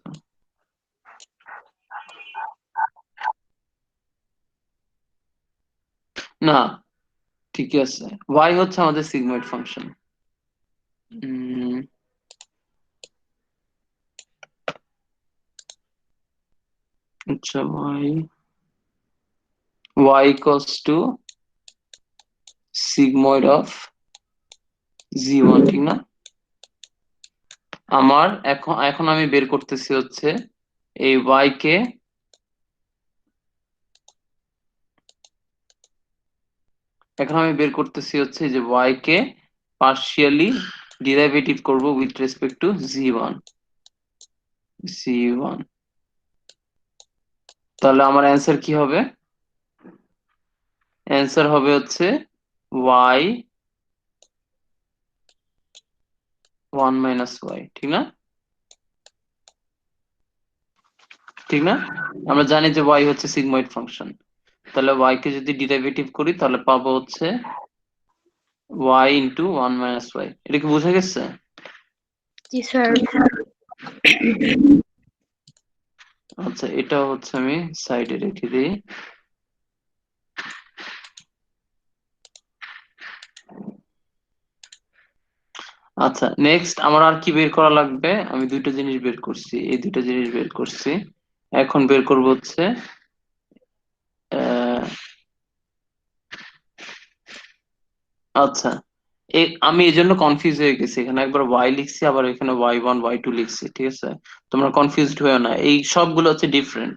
না ঠিকই আছে, y হচ্ছে আমাদের সিগময়েড ফাংশন। আচ্ছা y equals to sigmoid of g1, ঠিক না? আমার এখন আমি বের করতেছি হচ্ছে এই y কে, এখন আমি বের করতেছি হচ্ছে যে y কে পার্শিয়ালি ডেরিভেটিভ করব উইথ রেসপেক্ট টু g1। তাহলে আমার অ্যান্সার কি হবে? অ্যান্সার হবে হচ্ছে y 1 মাইনাস y, ঠিক না? ঠিক না? আমরা জানি যে y হচ্ছে সিগময়েড ফাংশন, তাহলে y কে যদি ডেরিভেটিভ করি তাহলে পাবো হচ্ছে y ইনটু 1 মাইনাস y। এটা কি বোঝা গেছে? জি স্যার। আচ্ছা এটা হচ্ছে আমি সাইডে রেখে দিই। আচ্ছা নেক্সট আমার আর কি বের করা লাগবে? আমি দুইটা জিনিস বের করছি, এই দুইটা জিনিস বের করছি। এখন বের করব হচ্ছে আচ্ছা আমি এই জন্য কনফিউজ হয়ে গেছি, এখানে একবার y লিখছি আবার এখানে y1 y2 লিখছি, ঠিক আছে? তোমরা কনফিউজড হয়েও না, এই সবগুলো হচ্ছে ডিফারেন্ট,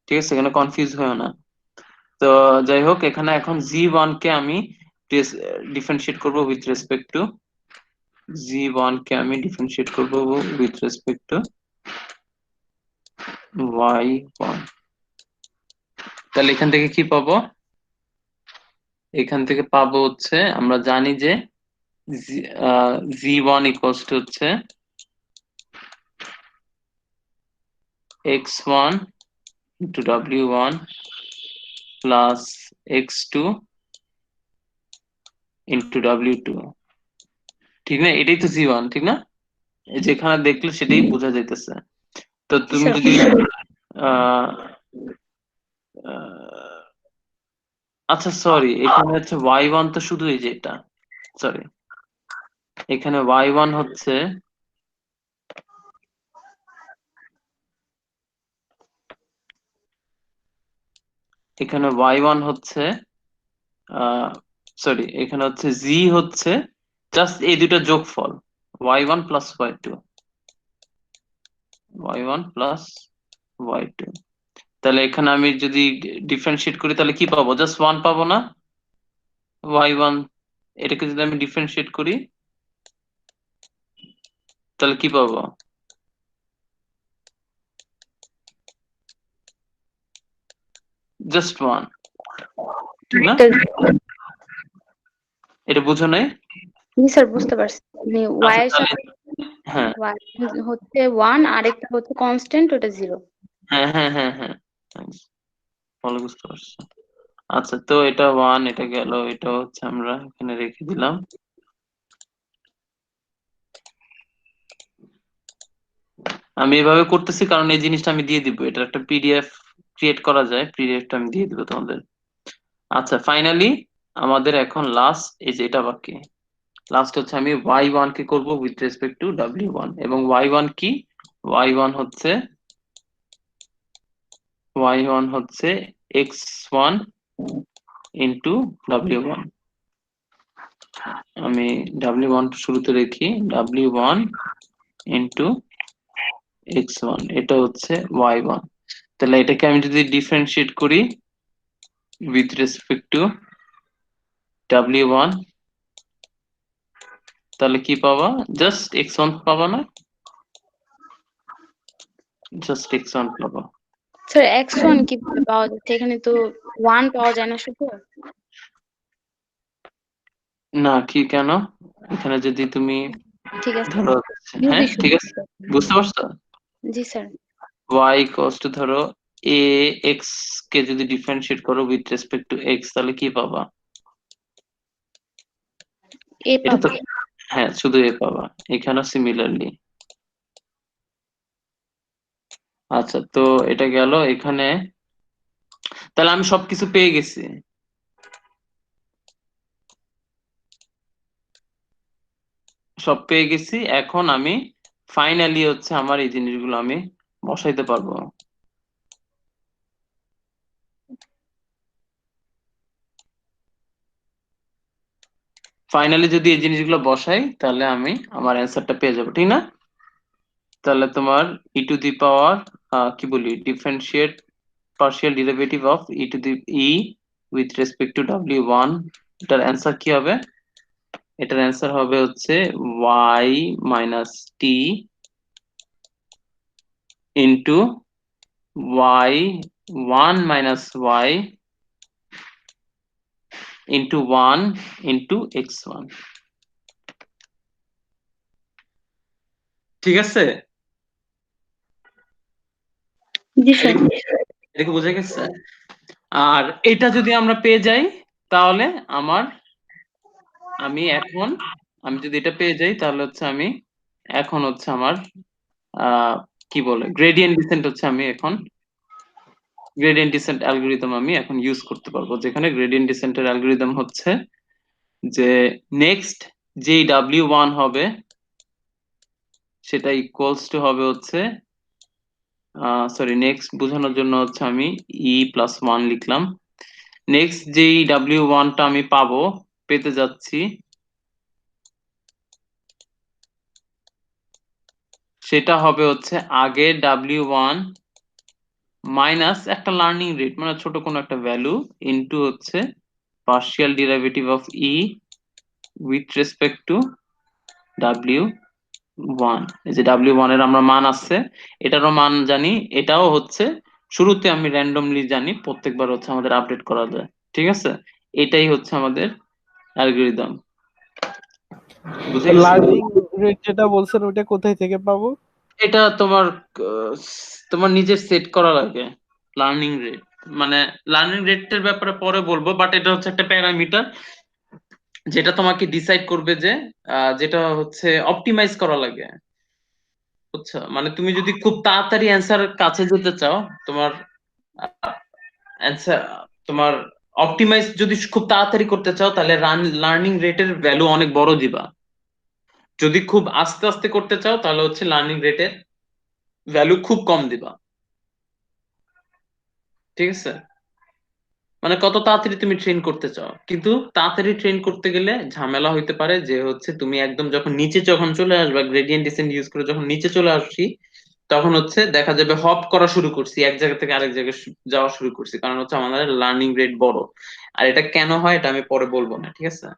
ঠিক আছে? এখানে কনফিউজ হয়েও না। তো যাই হোক, এখানে এখন জি1 কে আমি ডিফারেন্সিয়েট করব উইথ রেসপেক্ট টু জি1 কে আমি ডিফারেন্সিয়েট করব উইথ রেসপেক্ট টু y1। তাহলে এখান থেকে কি পাবো? এখান থেকে পাবো হচ্ছে, আমরা জানি যে জি1 ইকুয়ালস টু হচ্ছে x1 into w1 plus x2 into w2, ঠিক না? এটাই তো জি1, ঠিক না? যেখানে দেখলে সেটাই বোঝা যাইতেছে। তো তুমি স্যার যদি আহ আহ, আচ্ছা সরি, এখানে হচ্ছে y1 তো শুধু এই যে এটা, সরি, এখানে y1 হচ্ছে এখানে y1 হচ্ছে সরি, এখানে হচ্ছে g হচ্ছে জাস্ট এই দুটো যোগফল y1 plus y2, y1 plus y2। তাহলে এখানে আমি যদি ডিফারেন্সিয়েট করি তাহলে কি পাবো? জাস্ট 1 পাবো না? y1 এটাকে যদি আমি ডিফারেন্সিয়েট করি তাহলে কি পাবো? জাস্ট 1, ঠিক না? এটা বুঝো নাই? জি স্যার বুঝতে পারছি। মানে y আচ্ছা এর তাহলে, সাথে হ্যাঁ y হচ্ছে 1 আর একটা হচ্ছে কনস্ট্যান্ট, ওটা 0। হ্যাঁ হ্যাঁ হ্যাঁ হ্যাঁ, ভালো বুঝতে পারছো। আচ্ছা, তো এটা 1, এটা গেল, এটা হচ্ছে আমরা এখানে রেখে দিলাম। আমি এভাবে করতেছি কারণ এই জিনিসটা আমি দিয়ে দিব, এটা একটা পিডিএফ ক্রিয়েট করা যায়, পিডিএফটা আমি দিয়ে দিব তোমাদের। আচ্ছা, ফাইনালি আমাদের এখন লাস্ট এই যে এটা বাকি। লাস্ট হচ্ছে আমি y1 কে করব উইথ রেসপেক্ট টু w1, এবং y1 কি? y1 হচ্ছে x1 ইন্টু w1। আমি w1 শুরুতে রেখি, w1 ইন্টু x1, এটা হচ্ছে y1। তাহলে এটাকে আমি যদি ডিফারেন্সিয়েট করি উইথ রেসপেক্ট টু w1, তাহলে কি পাবা? জাস্ট x1 পাবা না? জাস্ট x1 পাবা। স্যার x1 কিভাবে পাওয়া যাচ্ছে? এখানে তো 1 পাওয়া যায় না শুধু। না, কি কেন? এখানে যদি তুমি ঠিক আছে, ধরো, হ্যাঁ যদি শুধু। ঠিক আছে, বুঝতে পারছো? জি স্যার। y ইকুয়ালস টু ধরো a x কে যদি ডিফারেন্সিয়েট করো উইথ রেসপেক্ট টু x, তাহলে কি পাবা? এ এটা তো, পাবো। হ্যাঁ শুধু a পাবা। এখানেও সিমিলারলি। আচ্ছা, তো এটা গেল এখানে। তাহলে আমি সবকিছু পেয়ে গেছি। সব পেয়ে গেছি, এখন আমি ফাইনালি হচ্ছে আমার এই জিনিসগুলো আমি বসাইতে পারবো। ফাইনালি যদি এই জিনিসগুলো বসাই তাহলে আমি আমার অ্যান্সারটা পেয়ে যাবো, ঠিক না? তাহলে তোমার ই টু দি পাওয়ার কি বলি, differentiate partial derivative of E to the E with respect two w1, এটার অ্যান্সার কি হবে? এটার অ্যান্সার হবে হচ্ছে y minus T into y1 minus y into 1 into x1, ঠিক আছে? জি স্যার। এটা কি বোঝা গেছে? আর এটা যদি আমরা পেয়ে যাই তাহলে আমি যদি এটা পেয়ে যাই তাহলে হচ্ছে আমি এখন হচ্ছে আমার কি বলে গ্রেডিয়েন্ট ডিসেন্ট হচ্ছে আমি এখন গ্রেডিয়েন্ট ডিসেন্ট অ্যালগরিদম আমি এখন ইউজ করতে পারবো, যেখানে গ্রেডিয়েন্ট ডিসেন্টের অ্যালগরিদম হচ্ছে যে নেক্সট যেই w1 হবে সেটা ইকুয়ালস টু হবে হচ্ছে সরি, নেক্সট বোঝানোর জন্য হচ্ছে আমি e+1 লিখলাম। নেক্সট যেই w1টা আমি পেতে যাচ্ছি সেটা হবে হচ্ছে আগের w1 মাইনাস একটা লার্নিং রেট মানে ছোট কোনো একটা ভ্যালু ইনটু হচ্ছে partial derivative of E with respect to W one. এই যে ডাব্লিউ ওয়ান এর আমরা মান আছে, এটারও মান জানি, এটাও হচ্ছে শুরুতে আমি র্যান্ডমলি জানি, প্রত্যেকবার হচ্ছে আমাদের আপডেট করা যায়। ঠিক আছে, এটাই হচ্ছে আমাদের অ্যালগরিদম। বুঝে গেছি? লার্নিং রেট যেটা বলছেন ওটা কোথায় থেকে পাবো? এটা তোমার আহ, তোমার নিজের সেট করা লাগে লার্নিং রেট। মানে লার্নিং রেটের ব্যাপারে পরে বলবো, বাট এটা হচ্ছে একটা প্যারামিটার যেটা তোমাকে ডিসাইড করবে যে যেটা হচ্ছে অপটিমাইজ করা লাগে। বুঝছো? মানে তুমি যদি খুব তাড়াতাড়ি অ্যান্সার কাছে যেতে চাও, তোমার অ্যান্সার তোমার অপটিমাইজ যদি খুব তাড়াতাড়ি করতে চাও, তাহলে লার্নিং রেটের ভ্যালু অনেক বড় দিবা। যদি খুব আস্তে আস্তে করতে চাও, তাহলে হচ্ছে লার্নিং রেটের ভ্যালু খুব কম দিবা। ঠিক আছে, মানে কত তাড়াতাড়ি তুমি ট্রেন করতে চাও। কিন্তু তাড়াতাড়ি ট্রেন করতে গেলে ঝামেলা হইতে পারে যে হচ্ছে তুমি একদম যখন নিচে যখন চলে আসবা, গ্রেডিয়েন্ট ডিসেন্ট ইউজ করে যখন নিচে চলে আসছি, তখন হচ্ছে দেখা যাবে হপ করা শুরু করছি, এক জায়গা থেকে আরেক জায়গায় যাওয়া শুরু করছি, কারণ হচ্ছে আমাদের লার্নিং রেট বড়। আর এটা কেন হয় এটা আমি পরে বলবো না, ঠিক আছে?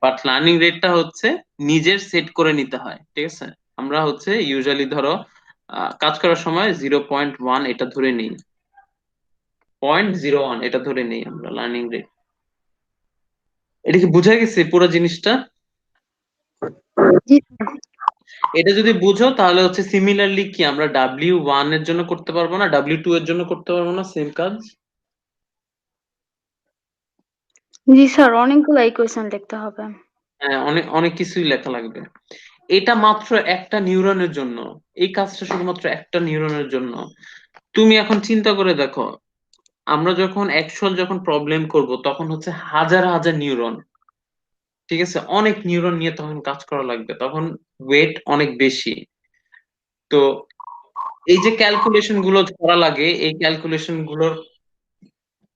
বাট লার্নিং রেটটা হচ্ছে নিজের সেট করে নিতে হয়। ঠিক আছে, আমরা হচ্ছে ইউজুয়ালি ধরো কাজ করার সময় 0.1 এটা ধরে নিই, 0.01 এটা ধরে নেই আমরা লার্নিং রেট। এটা কি বুঝা গেছে পুরো জিনিসটা? জি এটা যদি বুঝো তাহলে হচ্ছে সিমিলারলি কি আমরা W1 এর জন্য করতে পারবো না, W2 এর জন্য করতে পারবো না সেম কাজ? জি স্যার, অনেকগুলো ইকুয়েশন লিখতে হবে। হ্যাঁ, অনেক অনেক কিছুই লেখা লাগবে। এটা মাত্র একটা নিউরনের জন্য, এই কাজটা শুধুমাত্র একটা নিউরনের জন্য। তুমি এখন চিন্তা করে দেখো, আমরা যখন অ্যাকচুয়াল যখন প্রবলেম করব তখন হচ্ছে হাজার হাজার নিউরন। ঠিক আছে, অনেক নিউরন নিয়ে তখন কাজ করা লাগবে, তখন ওয়েট অনেক বেশি। তো এই যে ক্যালকুলেশন গুলো করা লাগে, এই ক্যালকুলেশন গুলোর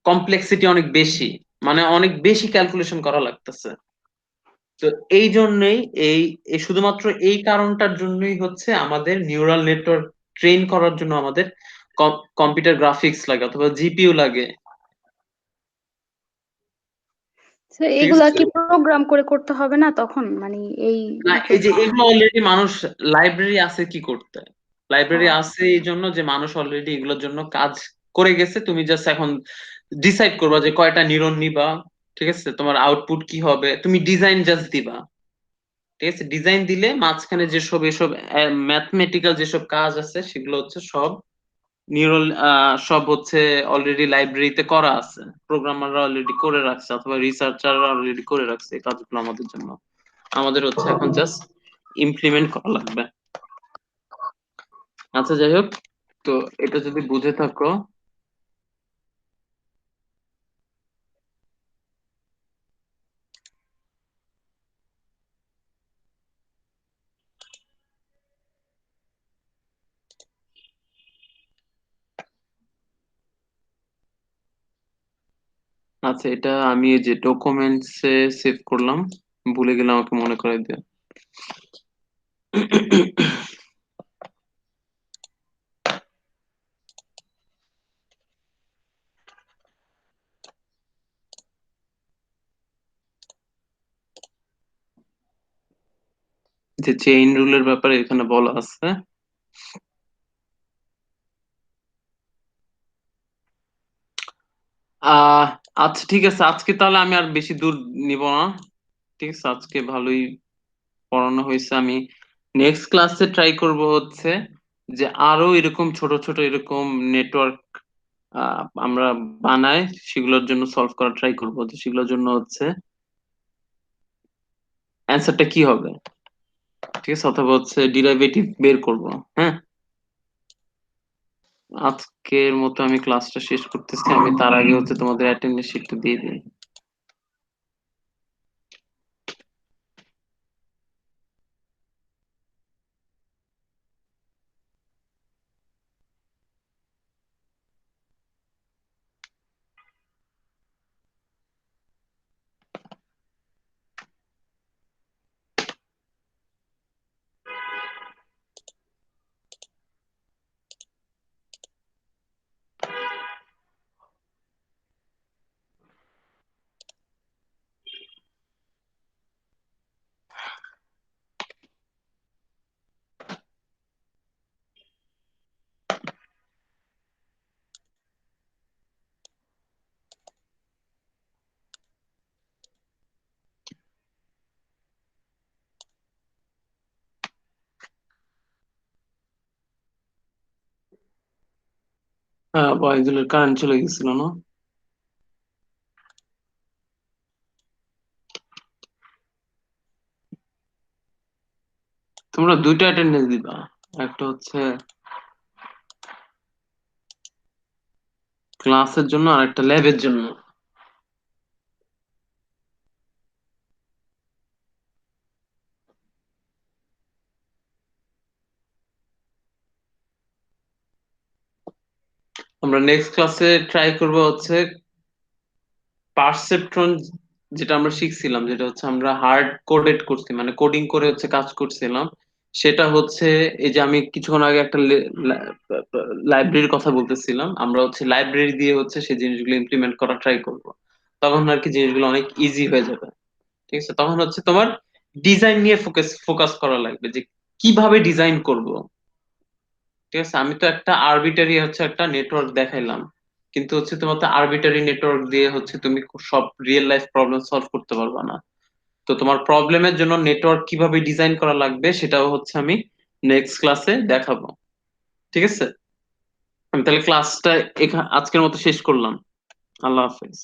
কমপ্লেক্সিটি অনেক বেশি, মানে অনেক বেশি ক্যালকুলেশন করা লাগতেছে। তো এই জন্যই এই শুধুমাত্র এই কারণটার জন্যই হচ্ছে আমাদের নিউরাল নেটওয়ার্ক ট্রেন করার জন্য আমাদের কম্পিউটার গ্রাফিক্স লাগে অথবা জিপিইউ লাগে। স্যার ঠিক এগুলা আছে, কি প্রোগ্রাম করে করতে হবে না তখন, মানে এই না এই যে এগুলো অলরেডি মানুষ, লাইব্রেরি আছে কি করতে, লাইব্রেরি ও, আছে এই জন্য যে মানুষ অলরেডি এগুলোর জন্য কাজ করে গেছে। তুমি জাস্ট এখন ডিসাইড করবা যে কয়টা নিউরন নিবা। ঠিক আছে, তোমার আউটপুট কি হবে, তুমি ডিজাইন জাস্ট দিবা। ঠিক আছে, ডিজাইন দিলে মাঝখানে যেসব এসব ম্যাথমেটিক্যাল যেসব কাজ আছে সেগুলো হচ্ছে সব নিউরাল, সব হচ্ছে অলরেডি লাইব্রেরিতে করা আছে, প্রোগ্রামাররা অলরেডি করে রাখছে অথবা রিসার্চাররা অলরেডি করে রাখছে এই কাজগুলো আমাদের জন্য। আমাদের হচ্ছে এখন জাস্ট ইমপ্লিমেন্ট করা লাগবে। আচ্ছা যাই হোক, তো এটা যদি বুঝে থাকো, আচ্ছা এটা আমি এই যে ডকুমেন্টসে সেভ করলাম, ভুলে গেলাম, আমাকে মনে করাই দিও। যে চেইন রুলের ব্যাপারে এখানে বলা আছে। আহ আচ্ছা ঠিক আছে, আজকে তাহলে আমি আর বেশি দূর নিব না। ঠিক আছে, আজকে ভালোই পড়ানো হয়েছে। আমি নেক্সট ক্লাসে ট্রাই করব হচ্ছে যে আরো এরকম ছোট ছোট এরকম নেটওয়ার্ক আমরা বানাই, সেগুলোর জন্য সলভ করা ট্রাই করব, তো সেগুলোর জন্য হচ্ছে অ্যান্সারটা কি হবে। ঠিক আছে, অথবা হচ্ছে ডিরাইভেটিভ বের করব। হ্যাঁ, আজকের মতো আমি ক্লাসটা শেষ করতেছি, আমি তার আগে হচ্ছে তোমাদের অ্যাটেন্ডেন্স শিটটা দিয়ে দিই। হ্যাঁ, বয়জুলের কারেন্ট চলে গেছিল না? তোমরা দুইটা অ্যাটেন্ডেন্স দিবা, একটা হচ্ছে ক্লাসের জন্য আর একটা ল্যাবের জন্য। আমরা নেক্সট ক্লাসে ট্রাই করব হচ্ছে পারসেপট্রন, যেটা আমরা শিখছিলাম, যেটা হচ্ছে আমরা হার্ড কোডেড করছি, মানে কোডিং করে হচ্ছে কাজ করছিলাম। সেটা হচ্ছে এই যে আমি কিছুক্ষণ আগে একটা লাইব্রেরির কথা বলতেছিলাম, আমরা হচ্ছে লাইব্রেরি দিয়ে হচ্ছে সেই জিনিসগুলো ইমপ্লিমেন্ট করা ট্রাই করব। তখন আর কি জিনিসগুলো অনেক ইজি হয়ে যাবে। ঠিক আছে, তখন হচ্ছে তোমার ডিজাইন নিয়ে ফোকাস করা লাগবে যে কিভাবে ডিজাইন করব। ঠিক আছে, আমি তো একটা আরবিটারি হচ্ছে একটা নেটওয়ার্ক দেখাইলাম, কিন্তু হচ্ছে তোমার তো আরবিটারি নেটওয়ার্ক দিয়ে হচ্ছে তুমি সব রিয়েল লাইফ প্রবলেম সলভ করতে পারবা না। তো তোমার প্রবলেমের জন্য নেটওয়ার্ক কিভাবে ডিজাইন করা লাগবে সেটাও হচ্ছে আমি নেক্সট ক্লাসে দেখাবো। ঠিক আছে, আমি তাহলে ক্লাসটা আজকের মতো শেষ করলাম। আল্লাহ হাফেজ।